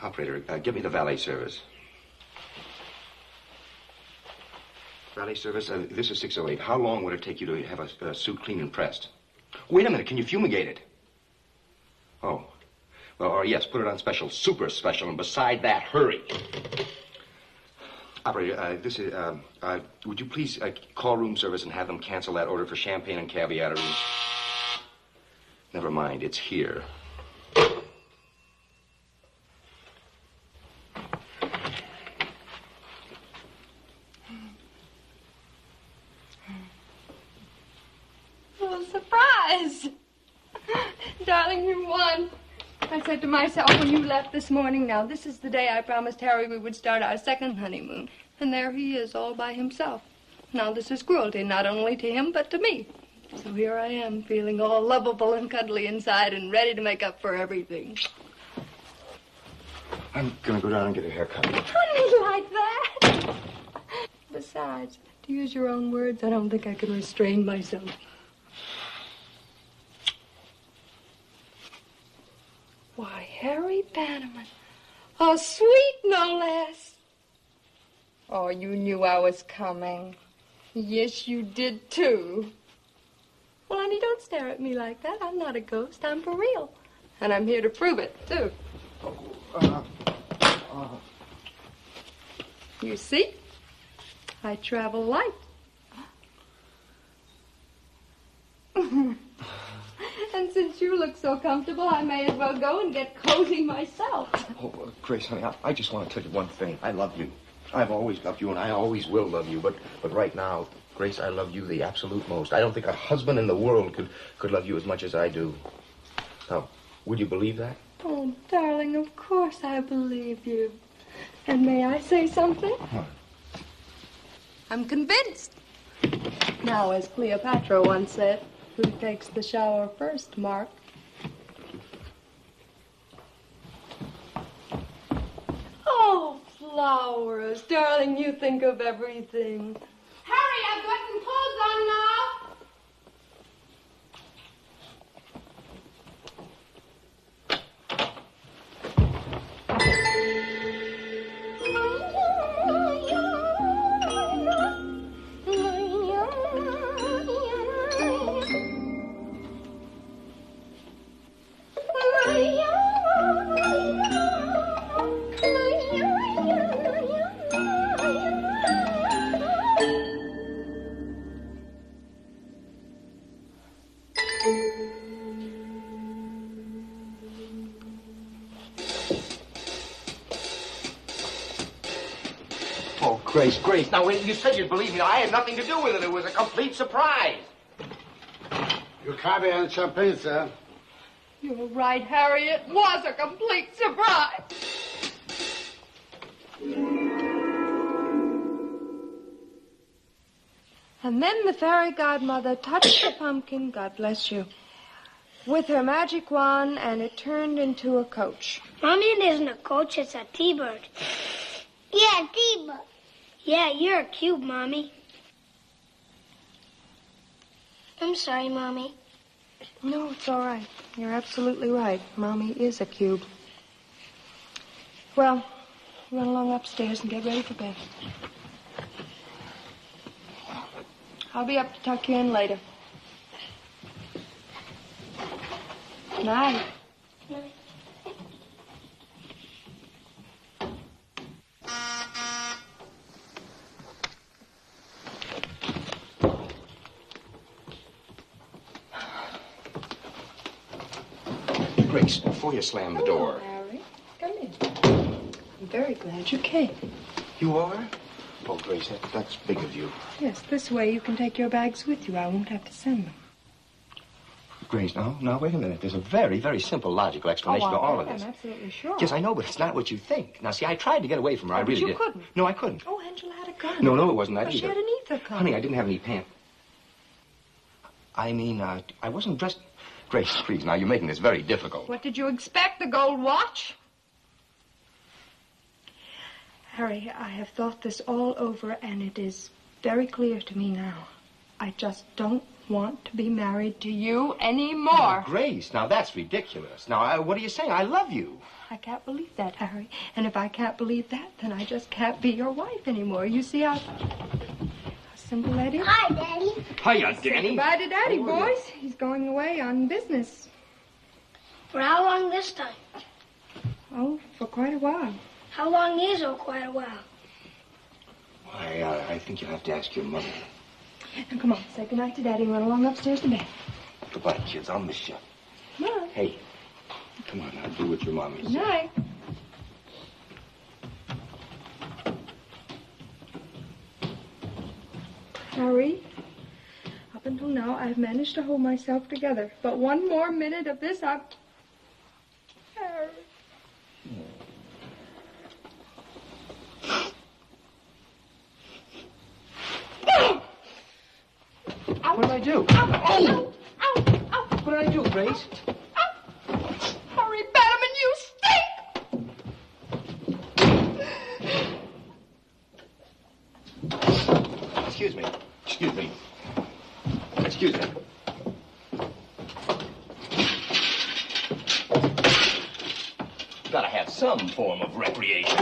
Operator, give me the valet service. Valet service, this is 608. How long would it take you to have a suit cleaned and pressed? Wait a minute, can you fumigate it? Oh. Well, or yes, put it on special, super special, and beside that, hurry. Operator, would you please call room service and have them cancel that order for champagne and caviar? Never mind, it's here. Surprise! Darling, you won. I said to myself when you left this morning, now this is the day I promised Harry we would start our second honeymoon. And there he is all by himself. Now this is cruelty, not only to him, but to me. So here I am, feeling all lovable and cuddly inside and ready to make up for everything. I'm gonna go down and get a haircut. Honey, like that? Besides, to use your own words, I don't think I can restrain myself. Why, Harry Bannerman. A sweet, no less. Oh, you knew I was coming. Yes, you did, too. Well, honey, don't stare at me like that. I'm not a ghost. I'm for real. And I'm here to prove it, too. You see? I travel light. And since you look so comfortable, I may as well go and get cozy myself. Oh, Grace, honey, I just want to tell you one thing. I love you. I've always loved you, and I always will love you. But right now, Grace, I love you the absolute most. I don't think a husband in the world could love you as much as I do. Now, would you believe that? Oh, darling, of course I believe you. And may I say something? What? I'm convinced. Now, as Cleopatra once said, who takes the shower first, Mark? Oh, flowers. Darling, you think of everything. Harry, I've got some clothes on now. Grace, now, you said you'd believe me. I had nothing to do with it. It was a complete surprise. Your coffee and champagne, sir. You're right, Harry. It was a complete surprise. And then the fairy godmother touched the pumpkin, God bless you, with her magic wand, and it turned into a coach. Mommy, it isn't a coach, it's a T-bird. Yeah, T-bird. Yeah, you're a cube, Mommy. I'm sorry, Mommy. No, it's all right. You're absolutely right. Mommy is a cube. Well, run along upstairs and get ready for bed. I'll be up to tuck you in later. Night. Grace, before you slam the door. Harry, come in. I'm very glad you came. You are? Oh, Grace, that's big of you. Yes, this way you can take your bags with you. I won't have to send them. Grace, now, wait a minute. There's a very, very simple logical explanation to all of this. I'm absolutely sure. Yes, I know, but it's not what you think. Now, see, I tried to get away from her. I really you did. Couldn't. No, I couldn't. Oh, Angela had a gun. No, it wasn't that She either. had an ether gun. Honey, I didn't have any pants. I mean, I wasn't dressed... Grace, please, now, you're making this very difficult. What did you expect, the gold watch? Harry, I have thought this all over, and it is very clear to me now. I just don't want to be married to you anymore. Now, Grace, now that's ridiculous. Now, what are you saying? I love you. I can't believe that, Harry. And if I can't believe that, then I just can't be your wife anymore. You see how simple that is? Hi, Daddy. Hiya, Say Danny. goodbye to Daddy, Oh, boys. He's going away on business. For how long this time? Oh, for quite a while. How long is quite a while? I think you'll have to ask your mother. Now, come on, say goodnight to Daddy and run along upstairs to bed. Goodbye, kids. I'll miss you. Come on. Hey, come on now. Do what your mommy Good says. night. Harry, up until now, I've managed to hold myself together. But one more minute of this, I'm... Harry. What did I do? Ow! Ow! Ow! What did I do, Grace? Harry Bannerman, you stink! Excuse me. Excuse me. Excuse me. Gotta have some form of recreation.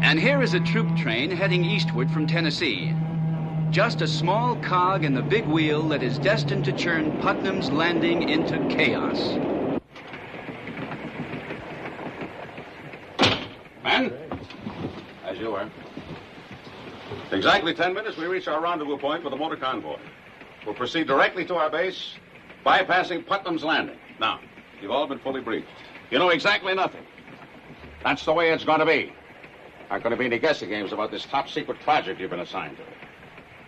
And here is a troop train heading eastward from Tennessee. Just a small cog in the big wheel that is destined to churn Putnam's Landing into chaos. Men, as you were. Exactly 10 minutes, we reach our rendezvous point with the motor convoy. We'll proceed directly to our base, bypassing Putnam's Landing. Now, you've all been fully briefed. You know exactly nothing. That's the way it's going to be. Aren't going to be any guessing games about this top-secret project you've been assigned to.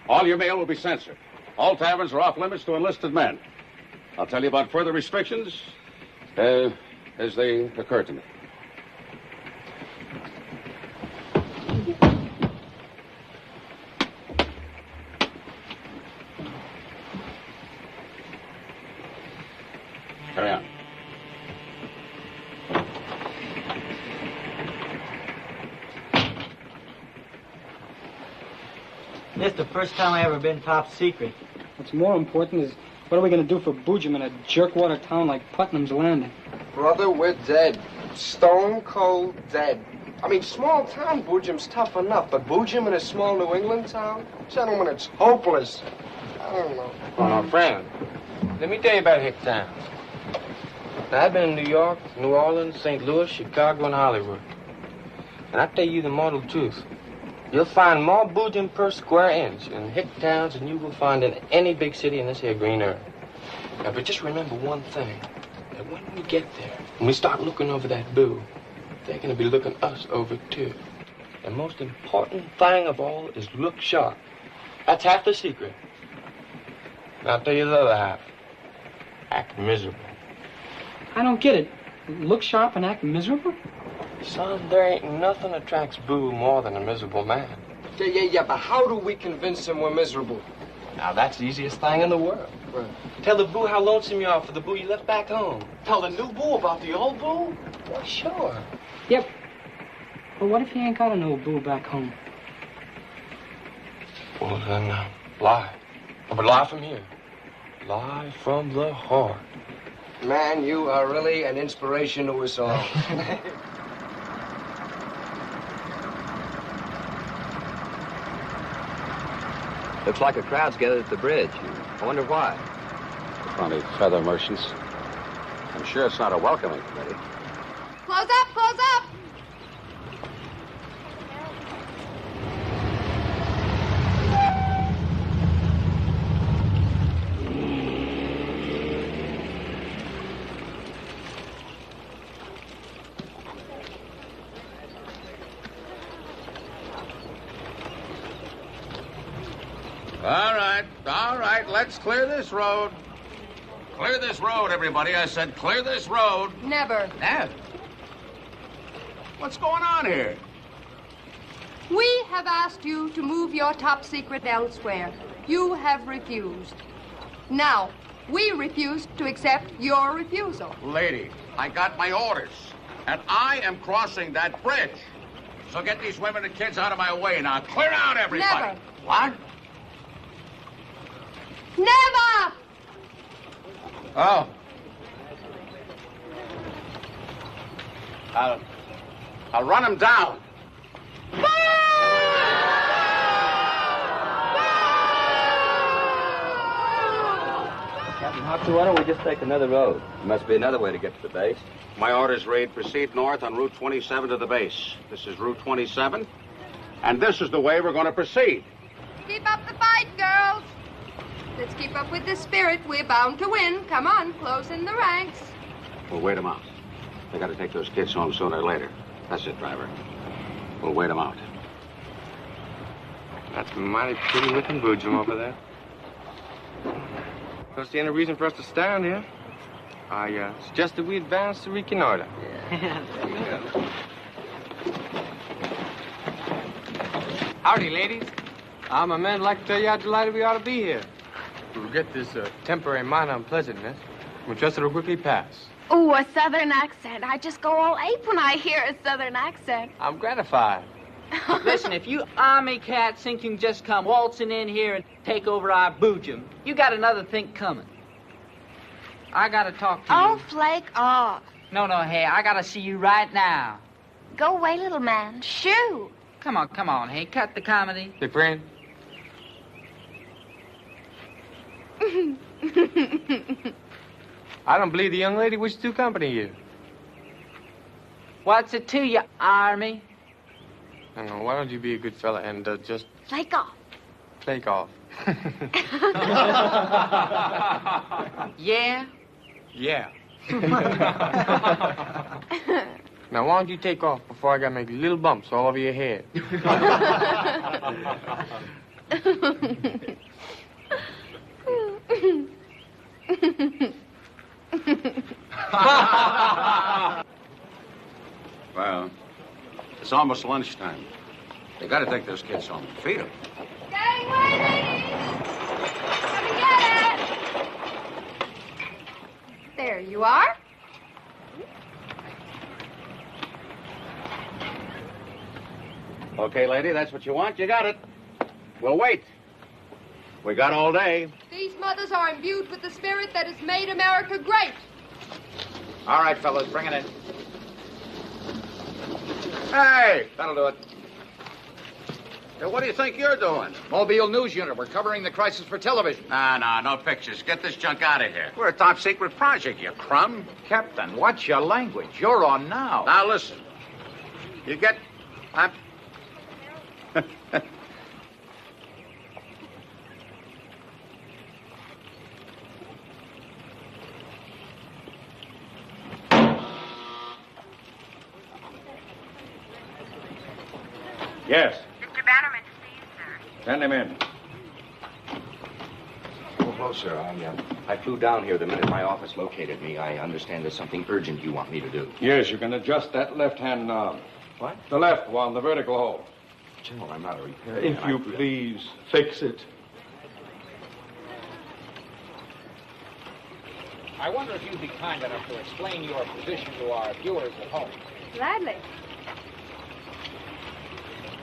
All your mail will be censored. All taverns are off limits to enlisted men. I'll tell you about further restrictions as they occur to me. Carry on. This is the first time I ever been top secret. What's more important is what are we going to do for Boojum in a jerkwater town like Putnam's Landing? Brother, we're dead. Stone cold dead. I mean, small town Boojum's tough enough, but Boojum in a small New England town? Gentlemen, it's hopeless. I don't know. Oh, no, friend. Let me tell you about Hicktown. Now, I've been in New York, New Orleans, St. Louis, Chicago, and Hollywood. And I tell you the mortal truth. You'll find more Boojum per square inch in Hicktowns than you will find in any big city in this here green earth. Now, but just remember one thing. That when we get there, when we start looking over that boo, they're going to be looking us over, too. The most important thing of all is look sharp. That's half the secret. Now, I'll tell you the other half. Act miserable. I don't get it. Look sharp and act miserable? Son, there ain't nothing attracts Boo more than a miserable man. Yeah, but how do we convince him we're miserable? Now, that's the easiest thing in the world. Right. Tell the Boo how lonesome you are for the Boo you left back home. Tell the new Boo about the old Boo? Well, sure. Yep. But what if he ain't got an old Boo back home? Well, then, lie. But lie from here. Lie from the heart. Man, you are really an inspiration to us all. Looks like a crowd's gathered at the bridge. I wonder why. Funny feather merchants. I'm sure it's not a welcoming committee. Close up, close up! All right, let's clear this road. Clear this road, everybody. I said clear this road. Never. Never? What's going on here? We have asked you to move your top secret elsewhere. You have refused. Now, we refuse to accept your refusal. Lady, I got my orders, and I am crossing that bridge. So get these women and kids out of my way now. Clear out, everybody. Never. What? Never! Oh. I'll run him down. Captain Hoxie, why don't we just take another road? There must be another way to get to the base. My orders read, proceed north on Route 27 to the base. This is Route 27, and this is the way we're going to proceed. Keep up the fight, girls. Let's keep up with this spirit. We're bound to win. Come on, close in the ranks. We'll wait them out. They got to take those kids home sooner or later. That's it, driver. We'll wait them out. That's mighty pretty looking boojum over there. Don't see any reason for us to stand here. I suggest that we advance to reconnoiter. Howdy, ladies. My men like to tell you how delighted we ought to be here. We'll get this temporary minor unpleasantness. We'll just it'll quickly pass. Oh, a southern accent. I just go all ape when I hear a southern accent. I'm gratified. Listen, if you army cats think you can just come waltzing in here and take over our boojum, you got another think coming. I gotta talk to you. Oh, flake off. No, hey, I gotta see you right now. Go away, little man. Shoo. Come on, hey, cut the comedy. Hey, friend. I don't believe the young lady wishes to accompany you. What's it to you, army? I don't know, why don't you be a good fella and just... Flake off. Flake off. Yeah? Yeah. Now, why don't you take off before I gotta make little bumps all over your head? Well, it's almost lunchtime. They got to take those kids home and feed them. Getting away, ladies! Come and get it! There you are. Okay, lady, that's what you want. You got it. We'll wait. We got all day. These mothers are imbued with the spirit that has made America great. All right, fellas, bring it in. Hey, that'll do it. Hey, what do you think you're doing? Mobile News Unit. We're covering the crisis for television. No pictures. Get this junk out of here. We're a top secret project, you crumb. Captain, watch your language. You're on now. Now, listen. You get... Yes. Mr. Bannerman to see you, sir. Send him in. Well, sir, I flew down here the minute my office located me. I understand there's something urgent you want me to do. Yes, you can adjust that left-hand knob. What? The left one, the vertical hole. General, I'm not a repairman. If you please, fix it. I wonder if you'd be kind enough to explain your position to our viewers at home. Gladly.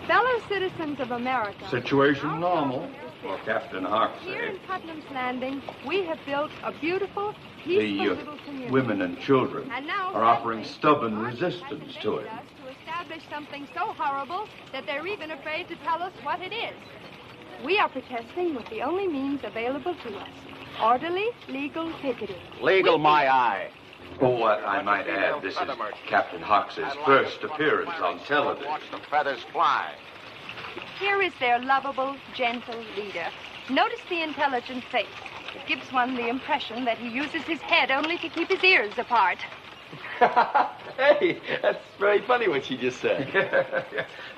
Fellow citizens of America. Situation normal for Captain Hawks. Here in Putnam's Landing, we have built a beautiful, peaceful The little community. women and children And now are offering suddenly, stubborn God resistance has to it. us to establish something so horrible that they're even afraid to tell us what it is. We are protesting with the only means available to us. Orderly, legal picketing. Legal, my eye. Oh, I might add, this is Captain Hawks' first appearance on television. Watch the feathers fly. Here is their lovable, gentle leader. Notice the intelligent face. It gives one the impression that he uses his head only to keep his ears apart. Hey, that's very funny what she just said.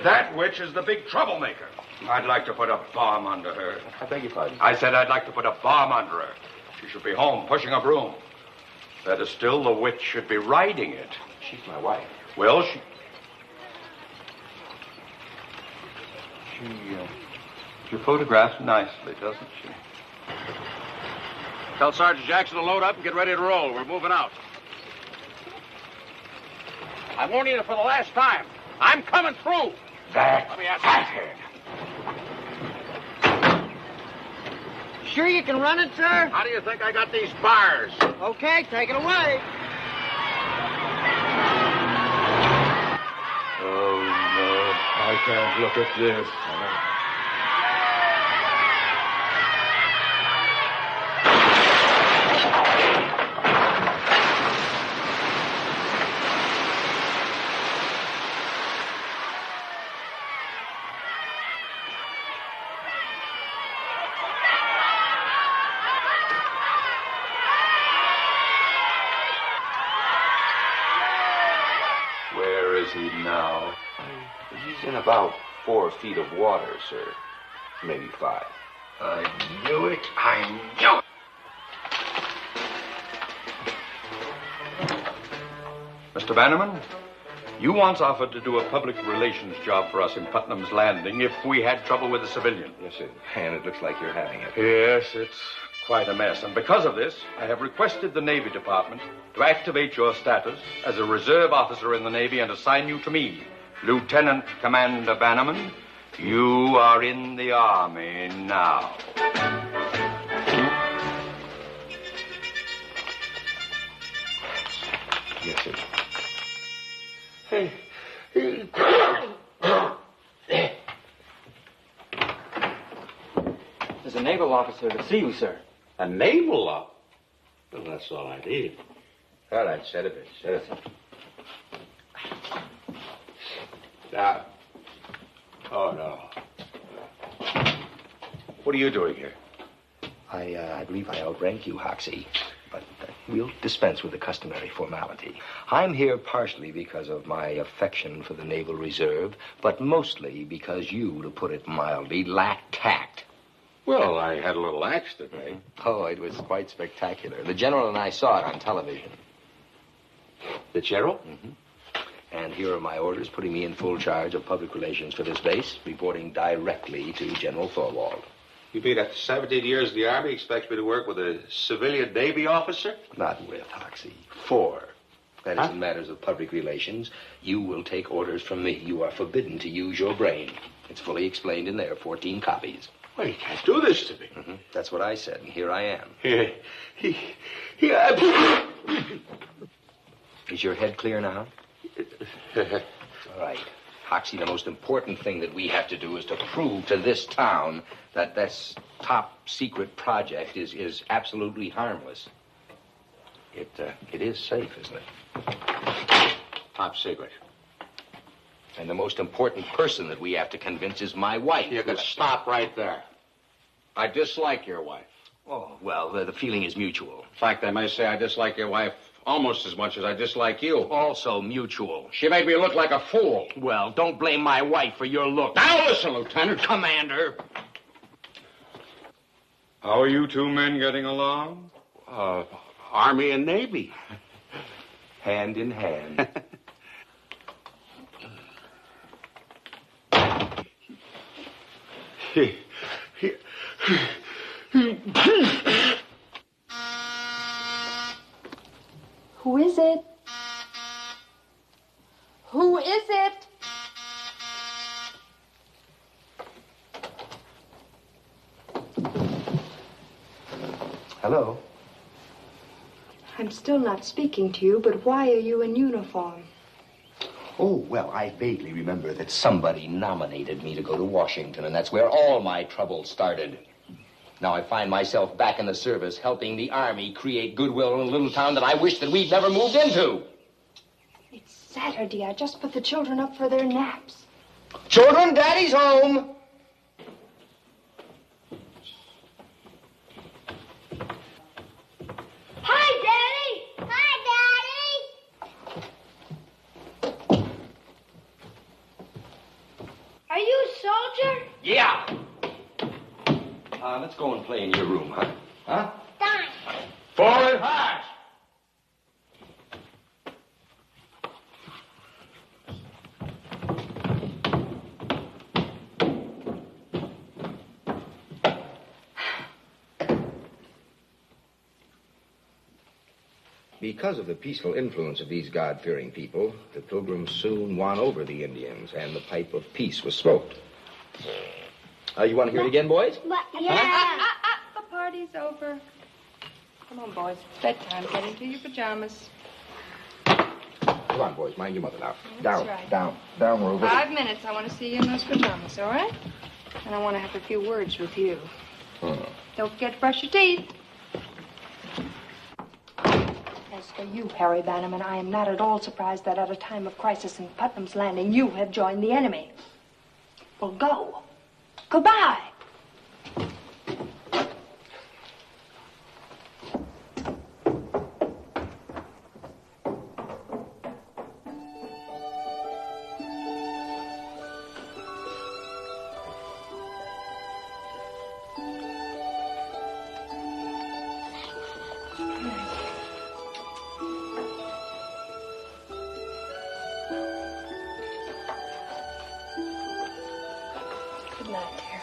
That witch is the big troublemaker. I'd like to put a bomb under her. I beg your pardon? I said I'd like to put a bomb under her. She should be home pushing a broom. Better still, the witch should be riding it. She's my wife. Well, she photographs nicely, doesn't she? Tell Sergeant Jackson to load up and get ready to roll. We're moving out. I'm warning you for the last time. I'm coming through. Let me ask you. Sure you can run it, sir? How do you think I got these bars? Okay, take it away. Oh, no. I can't look at this. Where is he now? He's in about 4 feet of water, sir. Maybe 5. I knew it. I knew it. Mr. Bannerman, you once offered to do a public relations job for us in Putnam's Landing if we had trouble with a civilian. Yes, sir. And it looks like you're having it. Yes, it's quite a mess. And because of this, I have requested the Navy Department to activate your status as a reserve officer in the Navy and assign you to me, Lieutenant Commander Bannerman. You are in the Army now. Yes, sir. There's a naval officer to see you, sir. A naval law? Well, that's all I need. All right, set it. Set it. Now. Oh, no. What are you doing here? I believe I outrank you, Hoxie. But we'll dispense with the customary formality. I'm here partially because of my affection for the Naval Reserve, but mostly because you, to put it mildly, lack tact. Well, I had a little axe today. Oh, it was quite spectacular. The General and I saw it on television. The General? Mm-hmm. And here are my orders putting me in full charge of public relations for this base, reporting directly to General Thorwald. You mean after 17 years in the Army, expects me to work with a civilian Navy officer? Not with, Hoxie. For. That is, in matters of public relations, you will take orders from me. You are forbidden to use your brain. It's fully explained in there, 14 copies. Well, you can't do this to me. Mm-hmm. That's what I said, and here I am. Is your head clear now? All right. Hoxie, the most important thing that we have to do is to prove to this town that this top-secret project is absolutely harmless. It is safe, isn't it? Top secret. And the most important person that we have to convince is my wife. You can stop right there. I dislike your wife. Oh, well, the feeling is mutual. In fact, I may say I dislike your wife almost as much as I dislike you. Also mutual. She made me look like a fool. Well, don't blame my wife for your look. Now listen, Lieutenant. Commander. How are you two men getting along? Army and Navy. Hand in hand. Who is it? Who is it? Hello? I'm still not speaking to you, but why are you in uniform? Oh, well, I vaguely remember that somebody nominated me to go to Washington, and that's where all my trouble started. Now I find myself back in the service, helping the Army create goodwill in a little town that I wish that we'd never moved into. It's Saturday. I just put the children up for their naps. Children, Daddy's home. Hi, Daddy! Hi, Daddy! Are you a soldier? Yeah. Let's go and play in your room, huh? Huh? Fine. Forward march! Because of the peaceful influence of these God-fearing people, the Pilgrims soon won over the Indians, and the pipe of peace was smoked. You want to hear it again, boys? Yeah. The party's over. Come on, boys. It's bedtime. Get into your pajamas. Come on, boys. Mind your mother now. That's right. Down, Rover. 5 minutes. I want to see you in those pajamas, all right? And I want to have a few words with you. Don't forget to brush your teeth. As for you, Harry Bannerman, I am not at all surprised that at a time of crisis in Putnam's Landing, you have joined the enemy. Well, go. Goodbye. Good night, dear.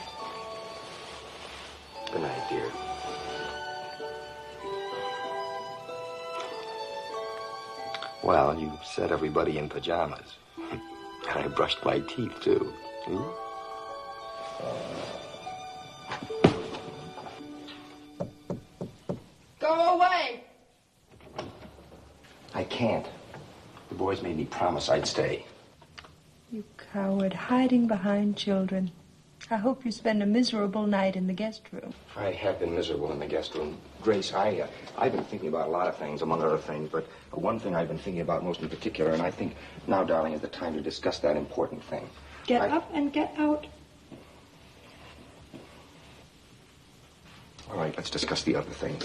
Good night, dear. Well, you set everybody in pajamas. And I brushed my teeth, too. Go away. I can't. The boys made me promise I'd stay. You coward, hiding behind children. I hope you spend a miserable night in the guest room. I have been miserable in the guest room. Grace, I've been thinking about a lot of things, among other things, but one thing I've been thinking about most in particular, and I think now, darling, is the time to discuss that important thing. Get up and get out. All right, let's discuss the other thing.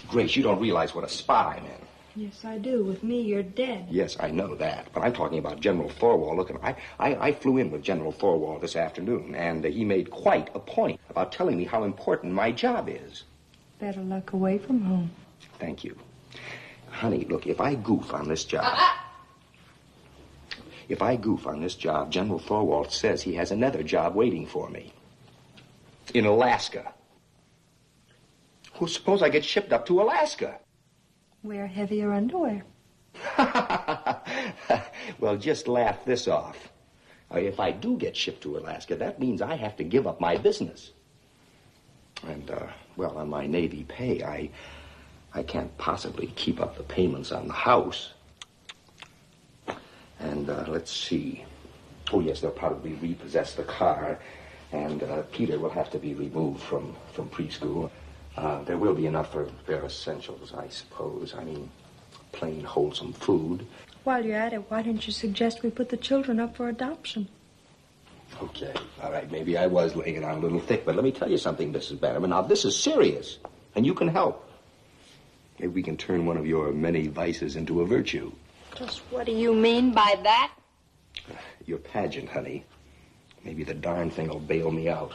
Grace, you don't realize what a spot I'm in. Yes, I do. With me, you're dead. Yes, I know that, but I'm talking about General Thorwald. Look, I flew in with General Thorwald this afternoon, and he made quite a point about telling me how important my job is. Better luck away from home. Thank you. Honey, look, if I goof on this job... If I goof on this job, General Thorwald says he has another job waiting for me. In Alaska. Well, suppose I get shipped up to Alaska. Wear heavier underwear. Well, just laugh this off. If I do get shipped to Alaska, that means I have to give up my business. And, well, on my Navy pay, I can't possibly keep up the payments on the house. And, let's see. Oh, yes, they'll probably repossess the car. And, Peter will have to be removed from preschool. There will be enough for bare essentials, I suppose. I mean, plain, wholesome food. While you're at it, why don't you suggest we put the children up for adoption? Okay, all right, maybe I was laying it on a little thick, but let me tell you something, Mrs. Bannerman. Now, this is serious, and you can help. Maybe we can turn one of your many vices into a virtue. Just what do you mean by that? Your pageant, honey. Maybe the darn thing will bail me out.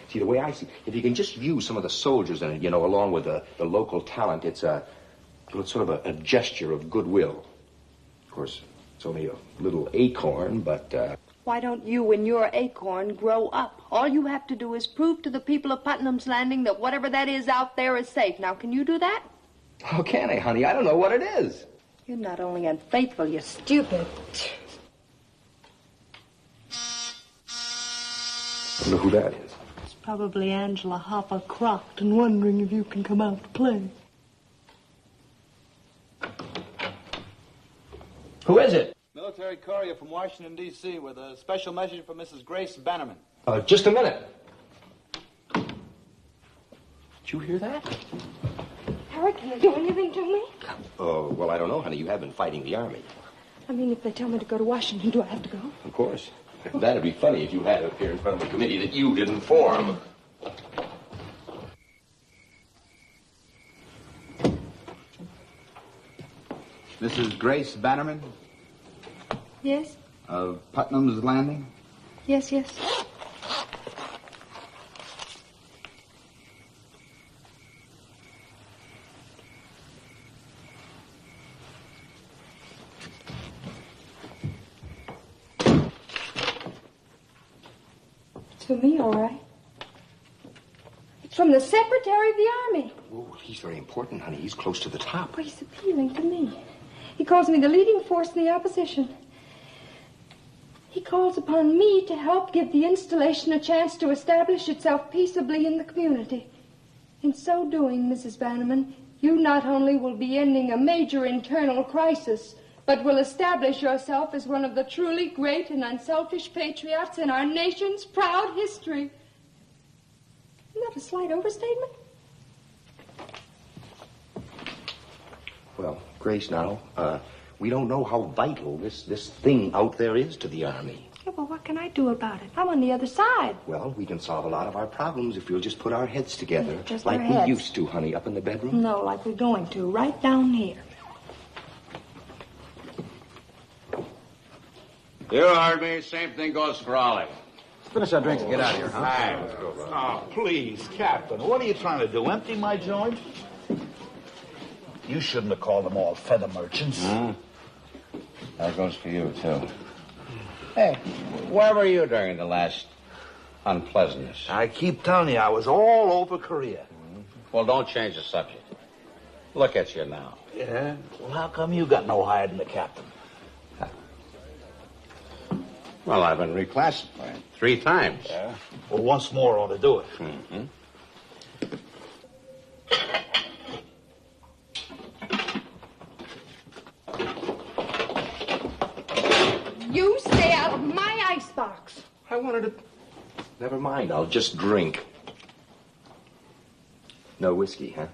See, the way I see, if you can just use some of the soldiers in it, you know, along with the local talent, it's sort of a gesture of goodwill. Of course, it's only a little acorn, but, Why don't you and your acorn grow up? All you have to do is prove to the people of Putnam's Landing that whatever that is out there is safe. Now, can you do that? How can I, honey? I don't know what it is. You're not only unfaithful, you're stupid. I wonder who that is. It's probably Angela Hopper Crockton wondering if you can come out to play. Who is it? Military courier from Washington, D.C. with a special message for Mrs. Grace Bannerman. Just a minute. Did you hear that? Harry, can they do anything to me? Oh, well, I don't know, honey. You have been fighting the Army. I mean, if they tell me to go to Washington, do I have to go? Of course. That'd be funny if you had to appear in front of a committee that you didn't form. Mrs. Grace Bannerman Yes? of Putnam's Landing? Yes, yes. It's for me, all right. It's from the Secretary of the Army. Oh, he's very important, honey. He's close to the top. But he's appealing to me. He calls me the leading force in the opposition. He calls upon me to help give the installation a chance to establish itself peaceably in the community. In so doing, Mrs. Bannerman, you not only will be ending a major internal crisis, but will establish yourself as one of the truly great and unselfish patriots in our nation's proud history. Isn't that a slight overstatement? Well, Grace, now, we don't know how vital this thing out there is to the Army. Yeah, well, what can I do about it? I'm on the other side. Well, we can solve a lot of our problems if we'll just put our heads together. Yeah, just like our we heads. used to, honey, up in the bedroom. No, like we're going to, right down here. You heard me. Same thing goes for Ollie. Finish our drinks and get out of here, huh? Aye, let's go, brother. Oh, please, Captain. What are you trying to do? Empty my joint? You shouldn't have called them all feather merchants. That goes for you, too. Hey, where were you during the last unpleasantness? I keep telling you, I was all over Korea. Well, don't change the subject. Look at you now. Yeah? Well, how come you got no higher than the captain? Well, I've been reclassified 3 times. Yeah? Well, once more ought to do it. You stay out of my icebox. I wanted to... Never mind, I'll just drink. No whiskey, huh?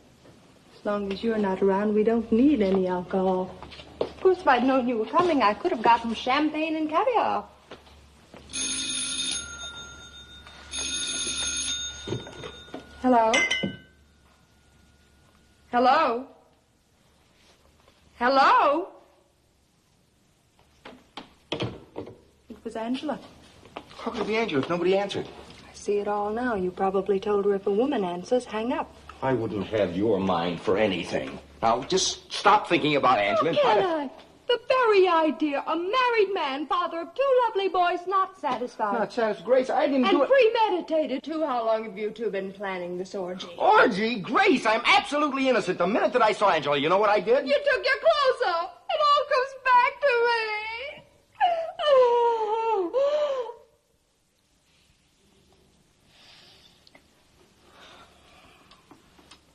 As long as you're not around, we don't need any alcohol. Of course, if I'd known you were coming, I could have gotten champagne and caviar. Hello? Hello? Hello? It was Angela. How could it be Angela if nobody answered? I see it all now. You probably told her if a woman answers, hang up. I wouldn't have your mind for anything. Now, just stop thinking about Angela. How can I? The very idea. A married man, father of 2 lovely boys, not satisfied. Not satisfied, Grace. I didn't do And it. premeditated, too. How long have you two been planning this orgy? Orgy? Grace, I'm absolutely innocent. The minute that I saw Angela, you know what I did? You took your clothes off. It all comes back to me.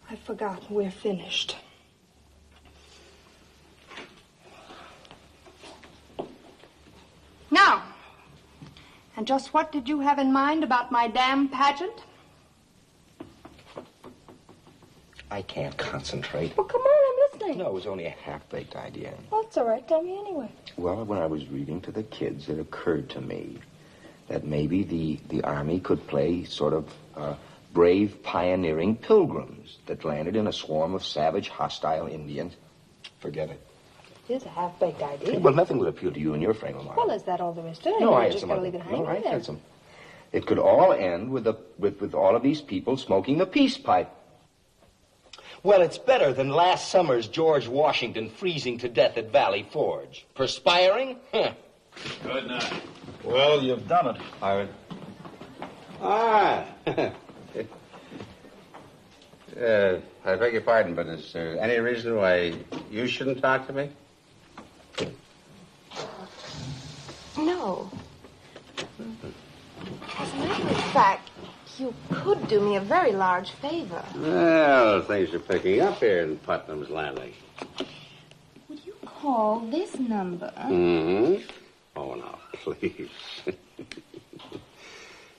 I forgot we're finished. Now, and just what did you have in mind about my damn pageant? I can't concentrate. Well, come on, I'm listening. No, it was only a half-baked idea. Well, it's all right. Tell me anyway. Well, when I was reading to the kids, it occurred to me that maybe the Army could play sort of brave, pioneering pilgrims that landed in a swarm of savage, hostile Indians. Forget it. It is a half-baked idea. Well, nothing would appeal to you in your frame of mind. Well, is that all there is to it? No, I You had just some gotta other... leave it hanging No, I there. had some... It could all end with all of these people smoking the peace pipe. Well, it's better than last summer's George Washington freezing to death at Valley Forge. Perspiring? Huh. Good night. Well, you've done it. I beg your pardon, but is there any reason why you shouldn't talk to me? No. As a matter of fact, you could do me a very large favor. Well, things are picking up here in Putnam's Landing. Would you call this number? Mm-hmm. Oh, now, please.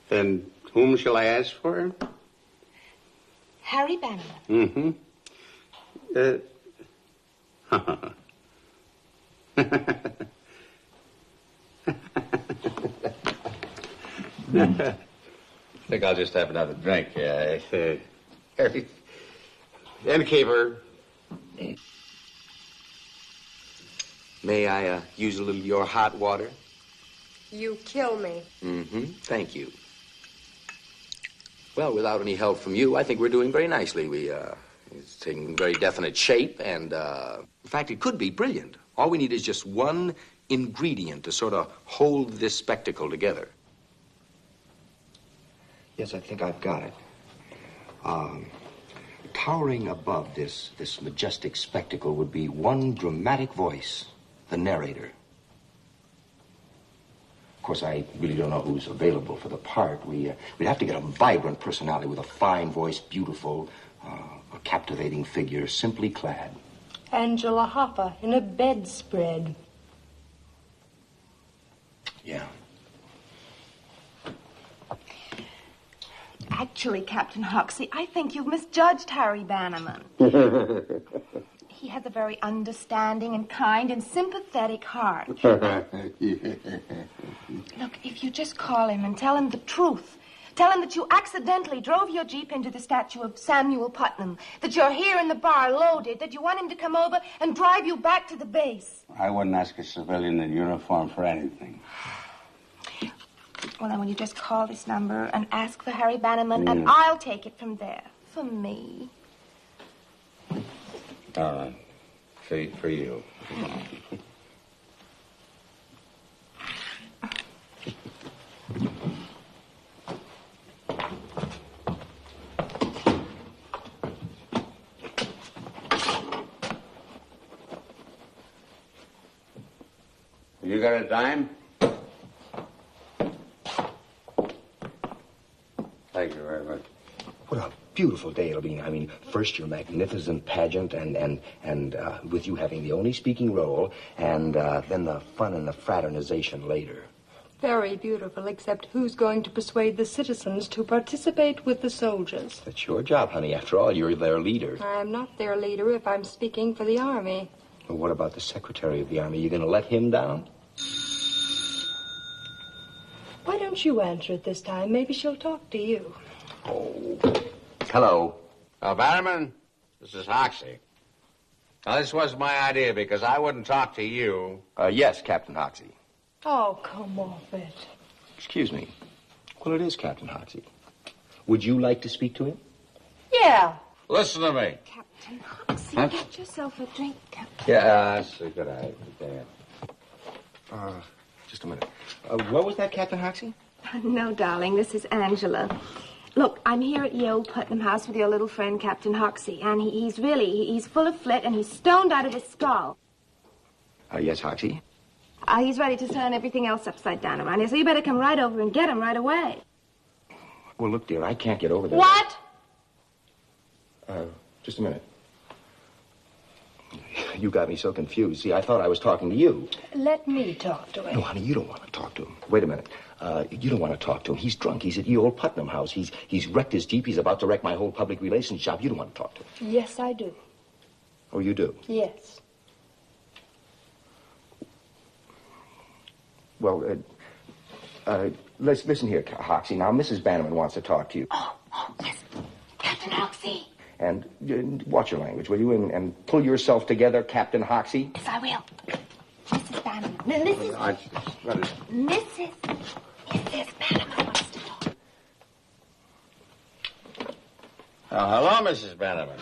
And whom shall I ask for? Harry Bannerman. Mm-hmm. I think I'll just have another drink. Innkeeper. May I use a little of your hot water? You kill me. Mm-hmm. Thank you. Well, without any help from you, I think we're doing very nicely. It's taking very definite shape, and, in fact, it could be brilliant. All we need is just one ingredient to sort of hold this spectacle together. Yes, I think I've got it. Towering above this majestic spectacle would be one dramatic voice, the narrator. Of course, I really don't know who's available for the part. We'd have to get a vibrant personality with a fine voice, beautiful, a captivating figure, simply clad. Angela Hopper in a bedspread. Yeah. Actually, Captain Hoxie, I think you've misjudged Harry Bannerman. He has a very understanding and kind and sympathetic heart. Look, if you just call him and tell him the truth, tell him that you accidentally drove your Jeep into the statue of Samuel Putnam, that you're here in the bar loaded, that you want him to come over and drive you back to the base. I wouldn't ask a civilian in uniform for anything. Well, then, will you just call this number and ask for Harry Bannerman, and I'll take it from there. For me. All right. For you. You got a dime? Thank you very much. What a beautiful day it'll be. I mean, first your magnificent pageant and with you having the only speaking role, and then the fun and the fraternization later. Very beautiful, except who's going to persuade the citizens to participate with the soldiers? That's your job, honey. After all, you're their leader. I'm not their leader if I'm speaking for the army. Well, what about the Secretary of the Army? You going to let him down? Why don't you answer it this time? Maybe she'll talk to you. Oh. Hello. Bannerman, this is Hoxie. Now, this was my idea because I wouldn't talk to you. Yes, Captain Hoxie. Oh, come off it. Excuse me. Well, it is Captain Hoxie. Would you like to speak to him? Yeah. Listen to me. Captain Hoxie, get yourself a drink, Captain. Yeah, that's a good idea. Just a minute. What was that, Captain Hoxie? No, darling, this is Angela. Look, I'm here at the old Putnam house with your little friend, Captain Hoxie, and he's full of flit, and he's stoned out of his skull. Yes, Hoxie? He's ready to turn everything else upside down around here, so you better come right over and get him right away. Well, look, dear, I can't get over there. What? Just a minute. You got me so confused. See, I thought I was talking to you. Let me talk to him. No, honey, you don't want to talk to him. Wait a minute. You don't want to talk to him. He's drunk. He's at the old Putnam house. He's wrecked his Jeep. He's about to wreck my whole public relations job. You don't want to talk to him. Yes, I do. Oh, you do? Yes. Well, listen here, Hoxie. Now, Mrs. Bannerman wants to talk to you. Oh, yes. Captain Hoxie. And watch your language, will you? And pull yourself together, Captain Hoxie. Yes, I will. Mrs. Bannerman. Mrs. Bannerman wants to talk. Hello, Mrs. Bannerman.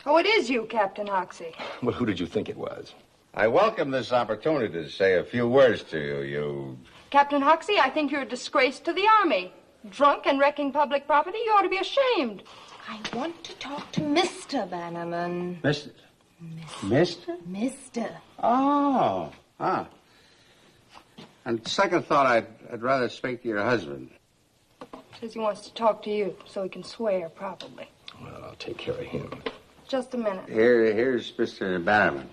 Oh, it is you, Captain Hoxie. Well, who did you think it was? I welcome this opportunity to say a few words to you. Captain Hoxie, I think you're a disgrace to the Army. Drunk and wrecking public property, you ought to be ashamed. I want to talk to Mr. Bannerman. Mr.? Mister? Mr. Oh. Ah. On second thought, I'd rather speak to your husband. Says he wants to talk to you so he can swear properly. Well, I'll take care of him. Just a minute. Here's Mr. Bannerman.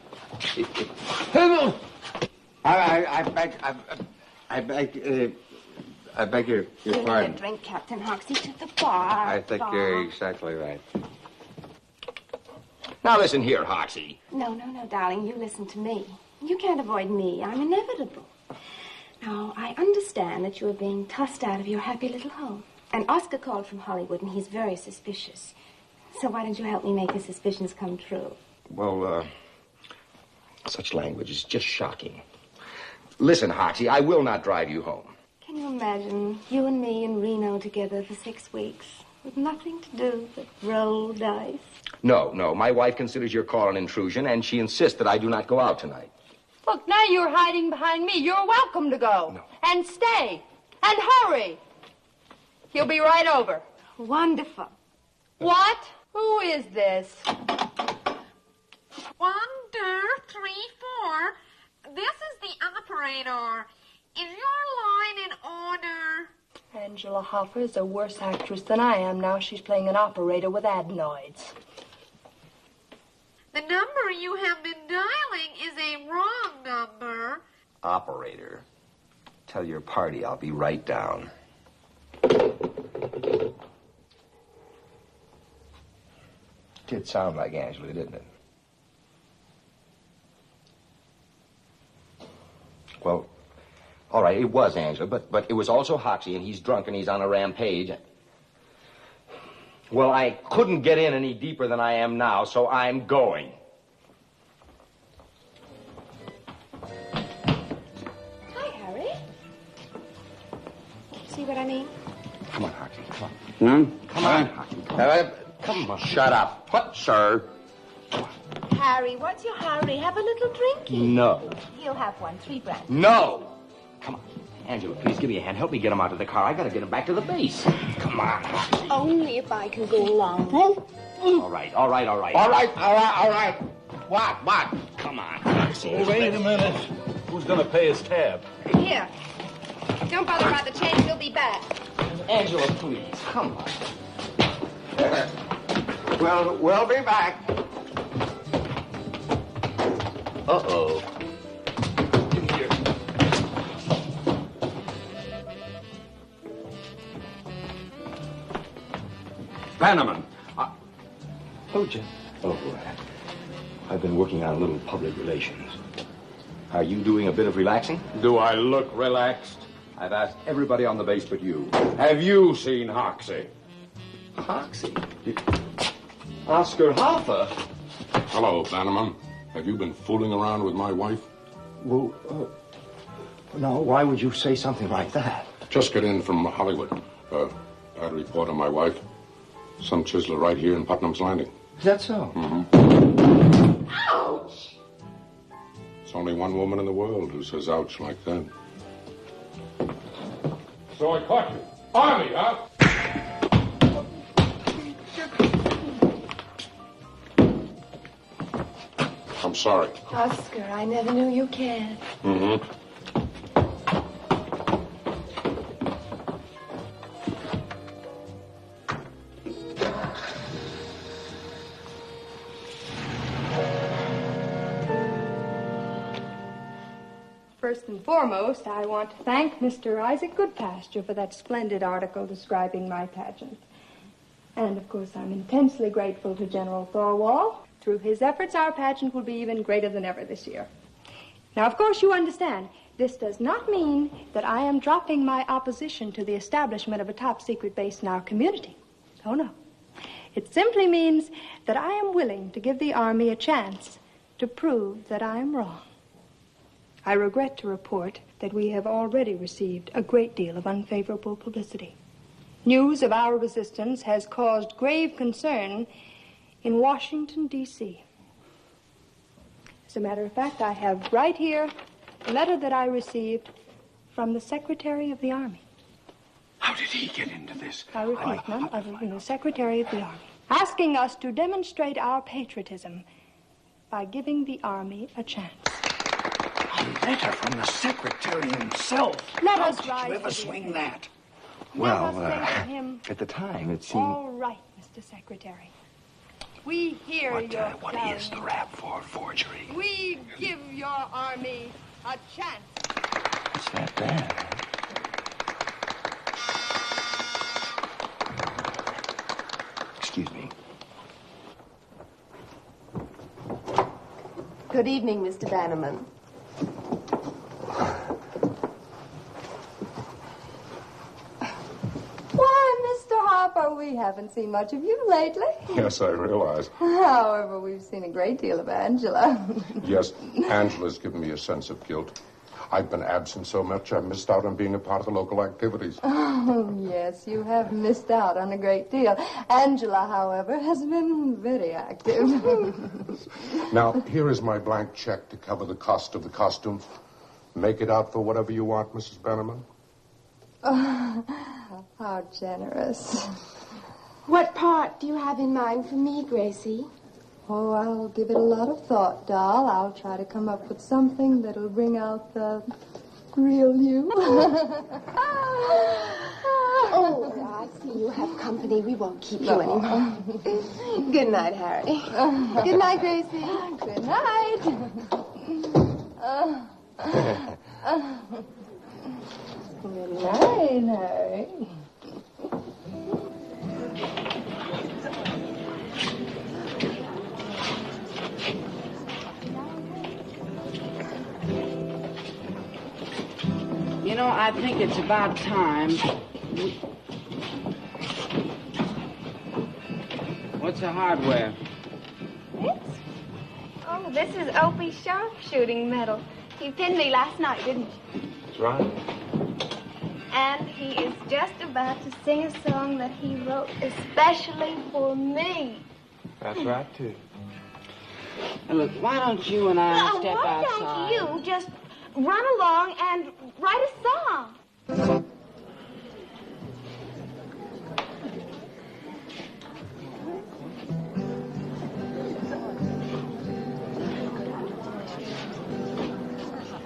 I beg your pardon. Drink, Captain Hoxie, to the bar. I think you're exactly right. Now listen here, Hoxie. No, darling, you listen to me. You can't avoid me. I'm inevitable. Now, I understand that you are being tossed out of your happy little home. And Oscar called from Hollywood, and he's very suspicious. So why don't you help me make his suspicions come true? Well, such language is just shocking. Listen, Hoxie, I will not drive you home. Can you imagine you and me in Reno together for 6 weeks with nothing to do but roll dice? No, my wife considers your call an intrusion, and she insists that I do not go out tonight. Look, now you're hiding behind me. You're welcome to go. No. And stay. And hurry. He'll be right over. Wonderful. What? Who is this? 1, 2, 3, 4. This is the operator. Is your line in order? Angela Hoffa is a worse actress than I am now. She's playing an operator with adenoids. The number you have been dialing is a wrong number. Operator, tell your party I'll be right down. Did sound like Angela, didn't it? Well, all right, it was Angela, but it was also Hoxie, and he's drunk and he's on a rampage. Well, I couldn't get in any deeper than I am now, so I'm going. Hi, Harry. See what I mean? Come on, Hoxie, come on. Come on, Hoxie. Come on. Shut up. What, sir? Harry, what's your hurry? Have a little drinky. No. He'll have one, 3 brands. No! Come on. Angela, please give me a hand. Help me get him out of the car. I gotta get him back to the base. Come on, Hoxie. Only if I can go along. All right. All right. What? Come on, Hoxie. Wait a minute. Who's gonna pay his tab? Here. Don't bother about the change. He'll be back. Angela, please. Come on. We'll be back. Uh-oh. Here. Bannerman. Oh, Jim. Oh, I've been working on a little public relations. Are you doing a bit of relaxing? Do I look relaxed? I've asked everybody on the base but you. Have you seen Hoxie? Hoxie? Oscar Hoffa? Hello, Bannerman. Have you been fooling around with my wife? Well, no, why would you say something like that? Just got in from Hollywood. Bad report on my wife. Some chiseler right here in Putnam's Landing. Is that so? Mm-hmm. Ouch! There's only one woman in the world who says ouch like that. So I caught you. Army, huh? I'm sorry. Oscar, I never knew you cared. Mm-hmm. First and foremost, I want to thank Mr. Isaac Goodpasture for that splendid article describing my pageant. And, of course, I'm intensely grateful to General Thorwall. Through his efforts, our pageant will be even greater than ever this year. Now, of course, you understand, this does not mean that I am dropping my opposition to the establishment of a top-secret base in our community. Oh, no. It simply means that I am willing to give the Army a chance to prove that I am wrong. I regret to report that we have already received a great deal of unfavorable publicity. News of our resistance has caused grave concern in Washington, D.C. As a matter of fact, I have right here a letter that I received from the Secretary of the Army. How did he get into this? I repeat, none other than the Secretary of the Army, asking us to demonstrate our patriotism by giving the Army a chance. A letter from the Secretary himself. Let How us did rise you ever to the swing occasion. that? Well, Let us say to him, at the time, it seemed... all right, Mr. Secretary. We hear your What is the rap for forgery? We give your army a chance. It's that bad. Excuse me. Good evening, Mr. Bannerman. Why, Mr. Harper, we haven't seen much of you lately. Yes, I realize. However, we've seen a great deal of Angela. Yes, Angela's given me a sense of guilt. I've been absent so much, I've missed out on being a part of the local activities. Oh, yes, you have missed out on a great deal. Angela, however, has been very active. Now, here is my blank check to cover the cost of the costume. Make it out for whatever you want, Mrs. Bannerman. Oh, how generous. What part do you have in mind for me, Gracie? Oh, I'll give it a lot of thought, doll. I'll try to come up with something that'll bring out the real you. Oh, I see you have company. We won't keep you anymore. Good night, Harry. Good night, Gracie. Good night. Good night, Harry. You know, I think it's about time. What's the hardware? This? Oh, this is Opie's sharpshooting medal. He pinned me last night, didn't he? That's right. And he is just about to sing a song that he wrote especially for me. That's right, too. Now, look, why don't you and I Well, step why outside? don't you just run along and write a song?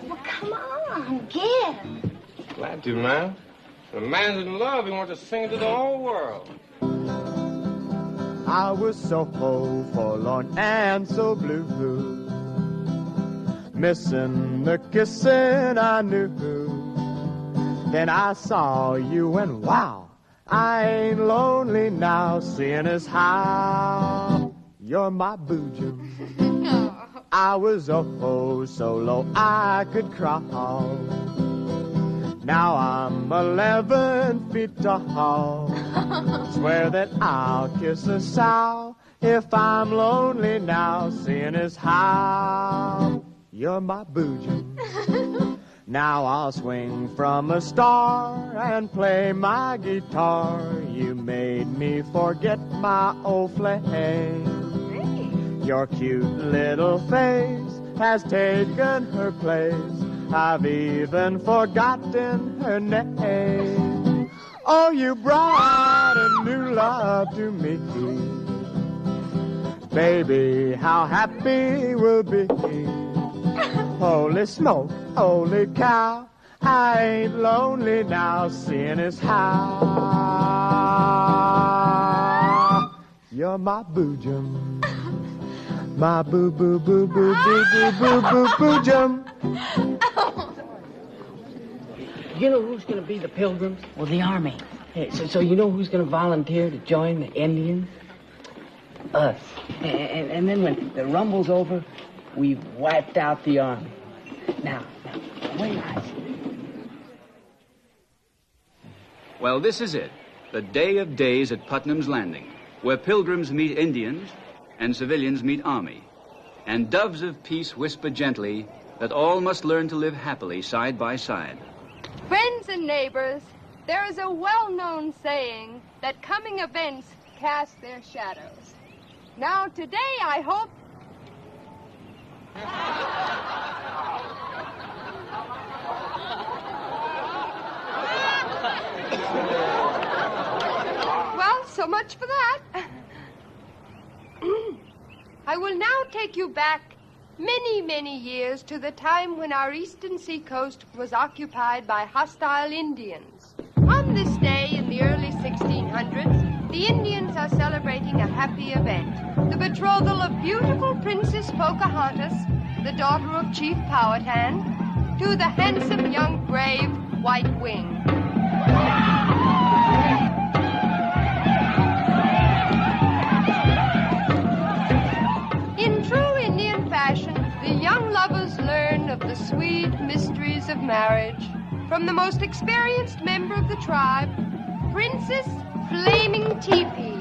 Well, come on, give. Glad to, ma'am. When a man's in love, he wants to sing it to the whole world. I was so forlorn and so blue, missing the kissing I knew. Then I saw you and wow, I ain't lonely now, seeing as how you're my boojum. I was so low I could crawl. Now I'm 11 feet tall. Swear that I'll kiss a sow if I'm lonely now, seeing as how you're my boojum. Now I'll swing from a star and play my guitar. You made me forget my old flame. Your cute little face has taken her place. I've even forgotten her name. Oh, you brought a new love to me. Baby, how happy we'll be. Holy smoke, holy cow, I ain't lonely now, seeing as how you're my boojum. My boo boo boo boo boo boo boo boo boojum. You know who's going to be the Pilgrims? Well, the Army. Hey, so you know who's going to volunteer to join the Indians? Us. And then when the rumble's over, we've wiped out the Army. Now, wait, Well, this is it. The day of days at Putnam's Landing, where pilgrims meet Indians and civilians meet Army. And doves of peace whisper gently that all must learn to live happily side by side. Friends and neighbors, There is a well-known saying that coming events cast their shadows. Now, today, I hope... Well, so much for that. I will now take you back many, many years to the time when our eastern seacoast was occupied by hostile Indians. On this day in the early 1600s, the Indians are celebrating a happy event, the betrothal of beautiful Princess Pocahontas, the daughter of Chief Powhatan, to the handsome young brave White Wing. In true Indian fashion, the young lovers learn of the sweet mysteries of marriage from the most experienced member of the tribe, Princess Flaming Teepee.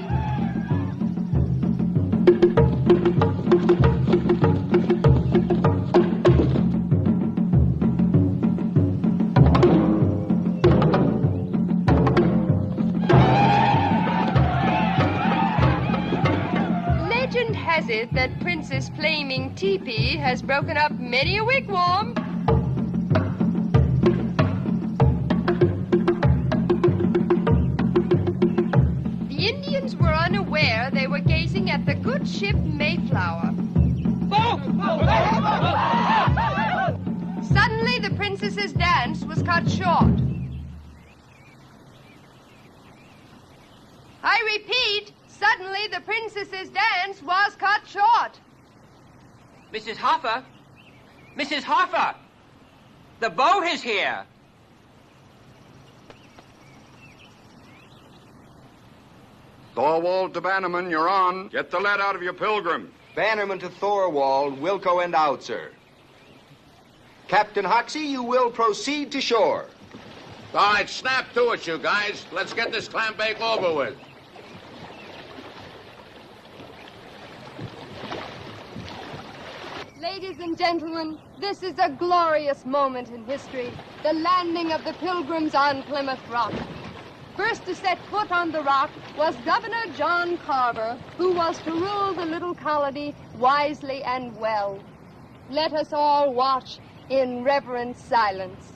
Legend has it that Princess Flaming Teepee has broken up many a wigwam. The Indians were unaware they were gazing at the good ship Mayflower. Suddenly, the princess's dance was cut short. I repeat, suddenly the princess's dance was cut short. Mrs. Hoffa! Mrs. Hoffa! The boat is here! Thorwald to Bannerman, you're on. Get the lead out of your Pilgrim. Bannerman to Thorwald, Wilco and out, sir. Captain Hoxie, you will proceed to shore. All right, snap to it, you guys. Let's get this clam bake over with. Ladies and gentlemen, this is a glorious moment in history, the landing of the Pilgrims on Plymouth Rock. First to set foot on the rock was Governor John Carver, who was to rule the little colony wisely and well. Let us all watch in reverent silence.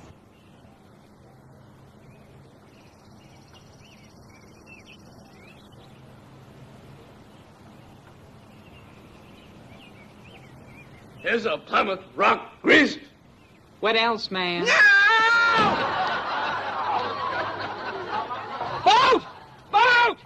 Here's a Plymouth Rock greased. What else, man? Boat! Boat!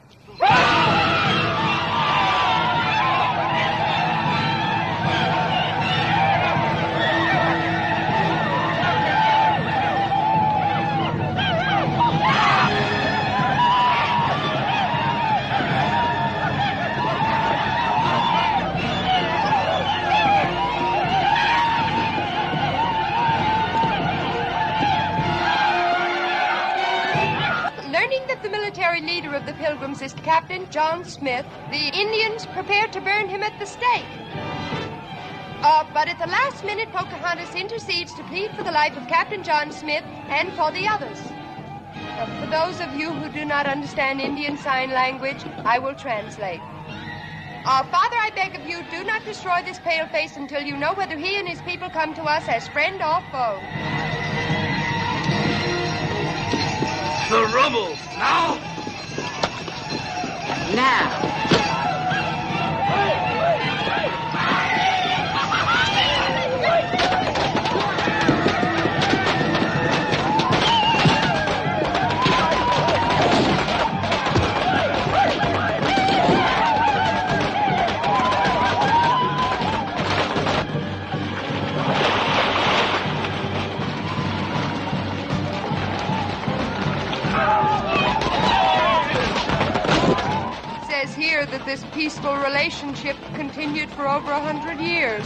Leader of the Pilgrims is Captain John Smith. The Indians prepared to burn him at the stake. But at the last minute, Pocahontas intercedes to plead for the life of Captain John Smith and for the others. For those of you who do not understand Indian Sign Language, I will translate. Father, I beg of you, do not destroy this paleface until you know whether he and his people come to us as friend or foe. The rubble! Now! Now! Here that this peaceful relationship continued for over 100 years.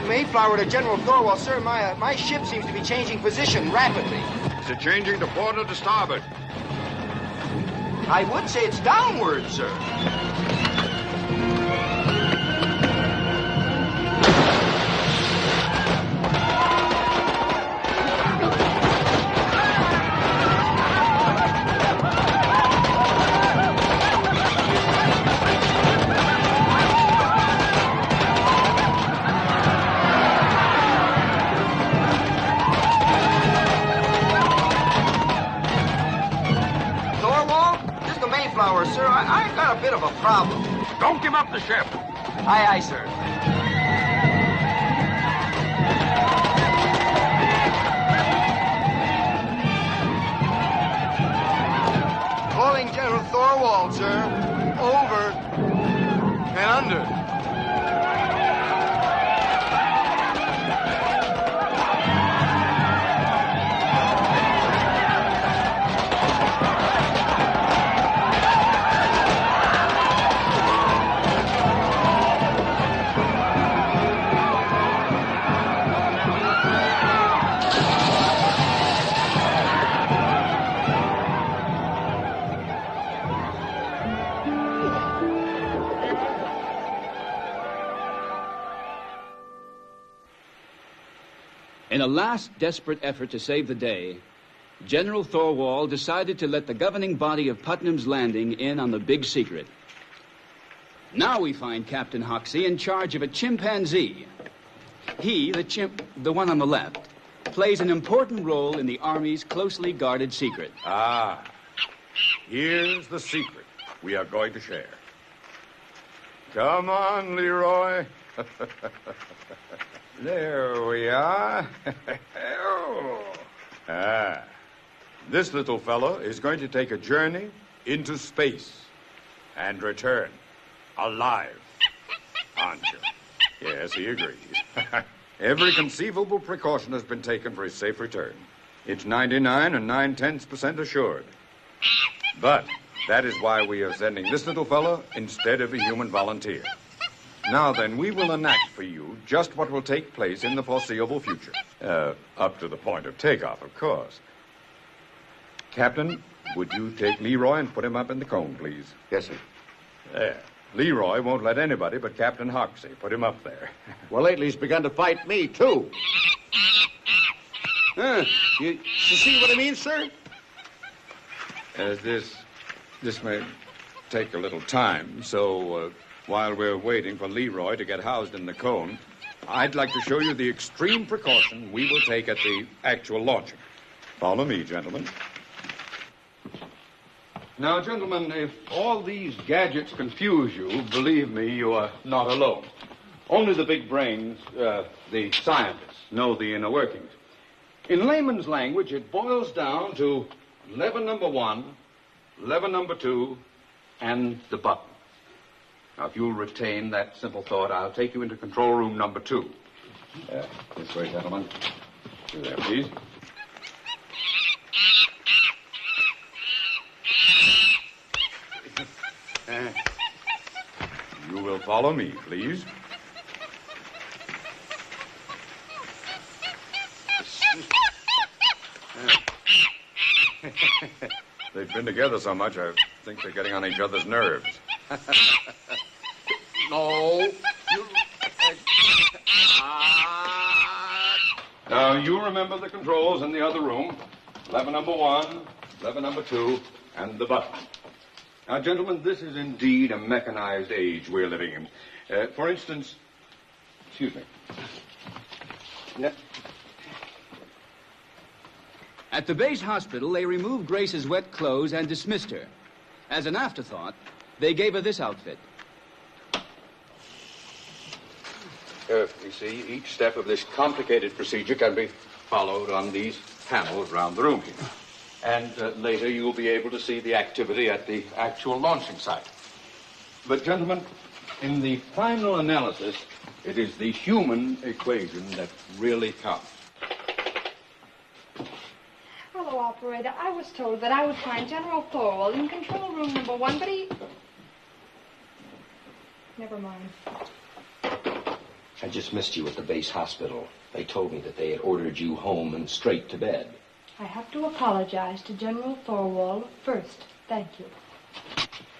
Mayflower to General Thorwald, sir, my ship seems to be changing position rapidly. Is it changing to port or to starboard? I would say it's downward, sir. problem. Don't give up the ship. Aye, aye, sir. Calling General Thorwald, sir. Over and under. In a last desperate effort to save the day, General Thorwald decided to let the governing body of Putnam's Landing in on the big secret. Now we find Captain Hoxie in charge of a chimpanzee. He, the one on the left, plays an important role in the Army's closely guarded secret. Ah, here's the secret we are going to share. Come on, Leroy. There we are. This little fellow is going to take a journey into space and return alive. Aren't you? Yes, he agrees. Every conceivable precaution has been taken for his safe return. It's 99 and 9/10% assured. But that is why we are sending this little fellow instead of a human volunteer. Now then, we will enact for you just what will take place in the foreseeable future. Up to the point of takeoff, of course. Captain, would you take Leroy and put him up in the cone, please? Yes, sir. There. Leroy won't let anybody but Captain Hoxie. Put him up there. Well, lately he's begun to fight me, too. You see what I mean, sir? This may take a little time, so while we're waiting for Leroy to get housed in the cone, I'd like to show you the extreme precaution we will take at the actual launching. Follow me, gentlemen. Now, gentlemen, if all these gadgets confuse you, believe me, you are not alone. Only the big brains, the scientists, know the inner workings. In layman's language, it boils down to lever number 1, lever number 2, and the button. Now, if you'll retain that simple thought, I'll take you into control room number 2. This way, gentlemen. Through there, please. You will follow me, please. They've been together so much, I think they're getting on each other's nerves. No. Now, you remember the controls in the other room. Lever number 1, lever number 2, and the button. Now, gentlemen, this is indeed a mechanized age we're living in. For instance, excuse me. Yeah. At the base hospital, they removed Grace's wet clothes and dismissed her. As an afterthought, they gave her this outfit. You see, each step of this complicated procedure can be followed on these panels around the room here. And later you'll be able to see the activity at the actual launching site. But, gentlemen, in the final analysis, it is the human equation that really counts. Hello, operator. I was told that I would find General Thorwald in control room number 1, but he... Never mind. I just missed you at the base hospital. They told me that they had ordered you home and straight to bed. I have to apologize to General Thorwald first. Thank you.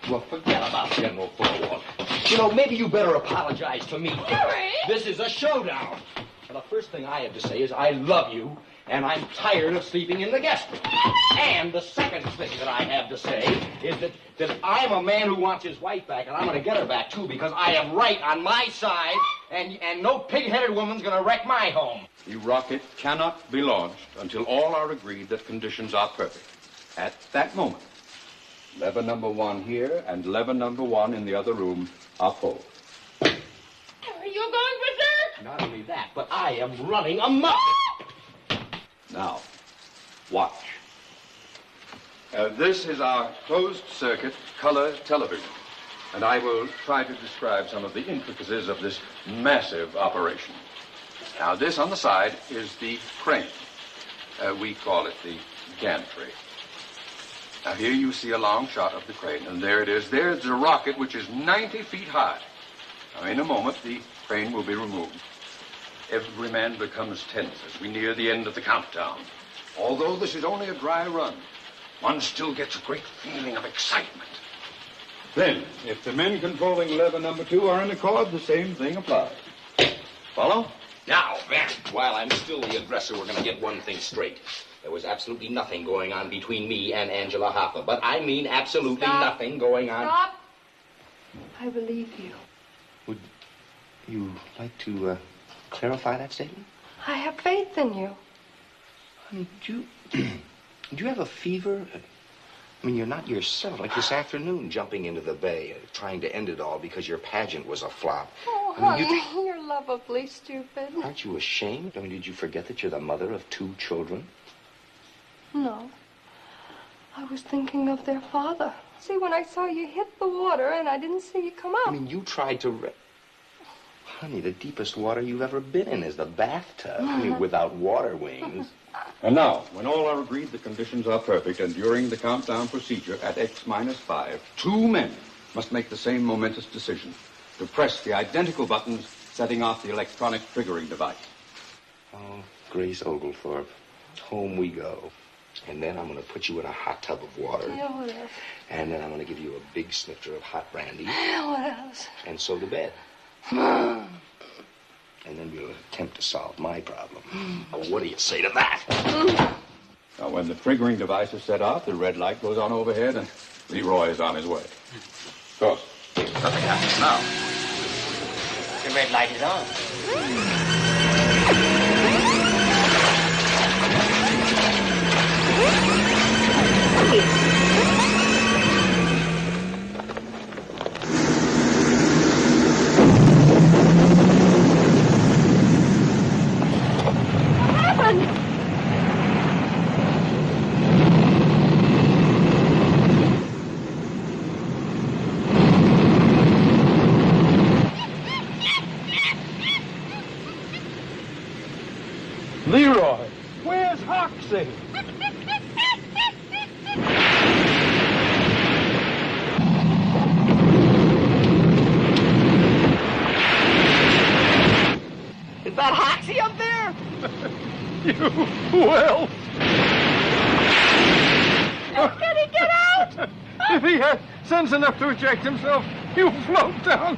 Well, forget about General Thorwald. You know, maybe you better apologize to me. Harry! This is a showdown. Well, the first thing I have to say is I love you, and I'm tired of sleeping in the guest room. And the second thing that I have to say is that I'm a man who wants his wife back, and I'm going to get her back, too, because I am right on my side, and no pig-headed woman's going to wreck my home. The rocket cannot be launched until all are agreed that conditions are perfect. At that moment, Lever number 1 here and lever number 1 in the other room are pulled. Are you going berserk? Not only that, but I am running amok. Now, watch. This is our closed-circuit color television, and I will try to describe some of the intricacies of this massive operation. Now, this on the side is the crane. We call it the gantry. Now, here you see a long shot of the crane, and there it is. There's the rocket, which is 90 feet high. Now, in a moment, the crane will be removed. Every man becomes tense as we near the end of the countdown. Although this is only a dry run, one still gets a great feeling of excitement. Then, if the men controlling lever number 2 are in accord, the same thing applies. Follow? Now, Ben, while I'm still the aggressor, we're going to get one thing straight. There was absolutely nothing going on between me and Angela Hoffa. But I mean absolutely nothing going on. Stop. I believe you. Would you like to clarify that statement? I have faith in you. Honey, do you have a fever? I mean, you're not yourself. Like this afternoon, jumping into the bay, trying to end it all because your pageant was a flop. Oh, I mean, honey, you're lovably stupid. Aren't you ashamed? I mean, did you forget that you're the mother of 2 children? No. I was thinking of their father. See, when I saw you hit the water and I didn't see you come up. I mean, you tried to... Honey, the deepest water you've ever been in is the bathtub. I mean, without water wings. And now, when all are agreed the conditions are perfect, and during the countdown procedure at X-5, 2 men must make the same momentous decision to press the identical buttons setting off the electronic triggering device. Oh, Grace Oglethorpe, home we go. And then I'm going to put you in a hot tub of water. Yeah, what else? And then I'm going to give you a big snifter of hot brandy. Yeah, what else? And so to bed. And then we'll attempt to solve my problem. Oh, what do you say to that? Now, when the triggering device is set off, the red light goes on overhead, and Leroy is on his way. Go. Nothing happens now. The red light is on. Leroy, where's Hoxie? Is that Hoxie up there? Who else? Can he get out? If he had sense enough to eject himself, he'll float down.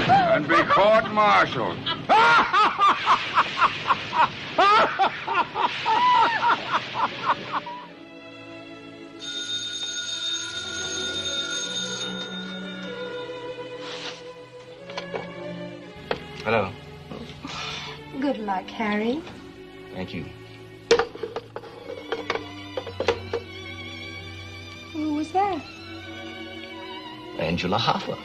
And be court-martialed. Hello. Good luck, Harry. Thank you. Who was that? Angela Hoffa.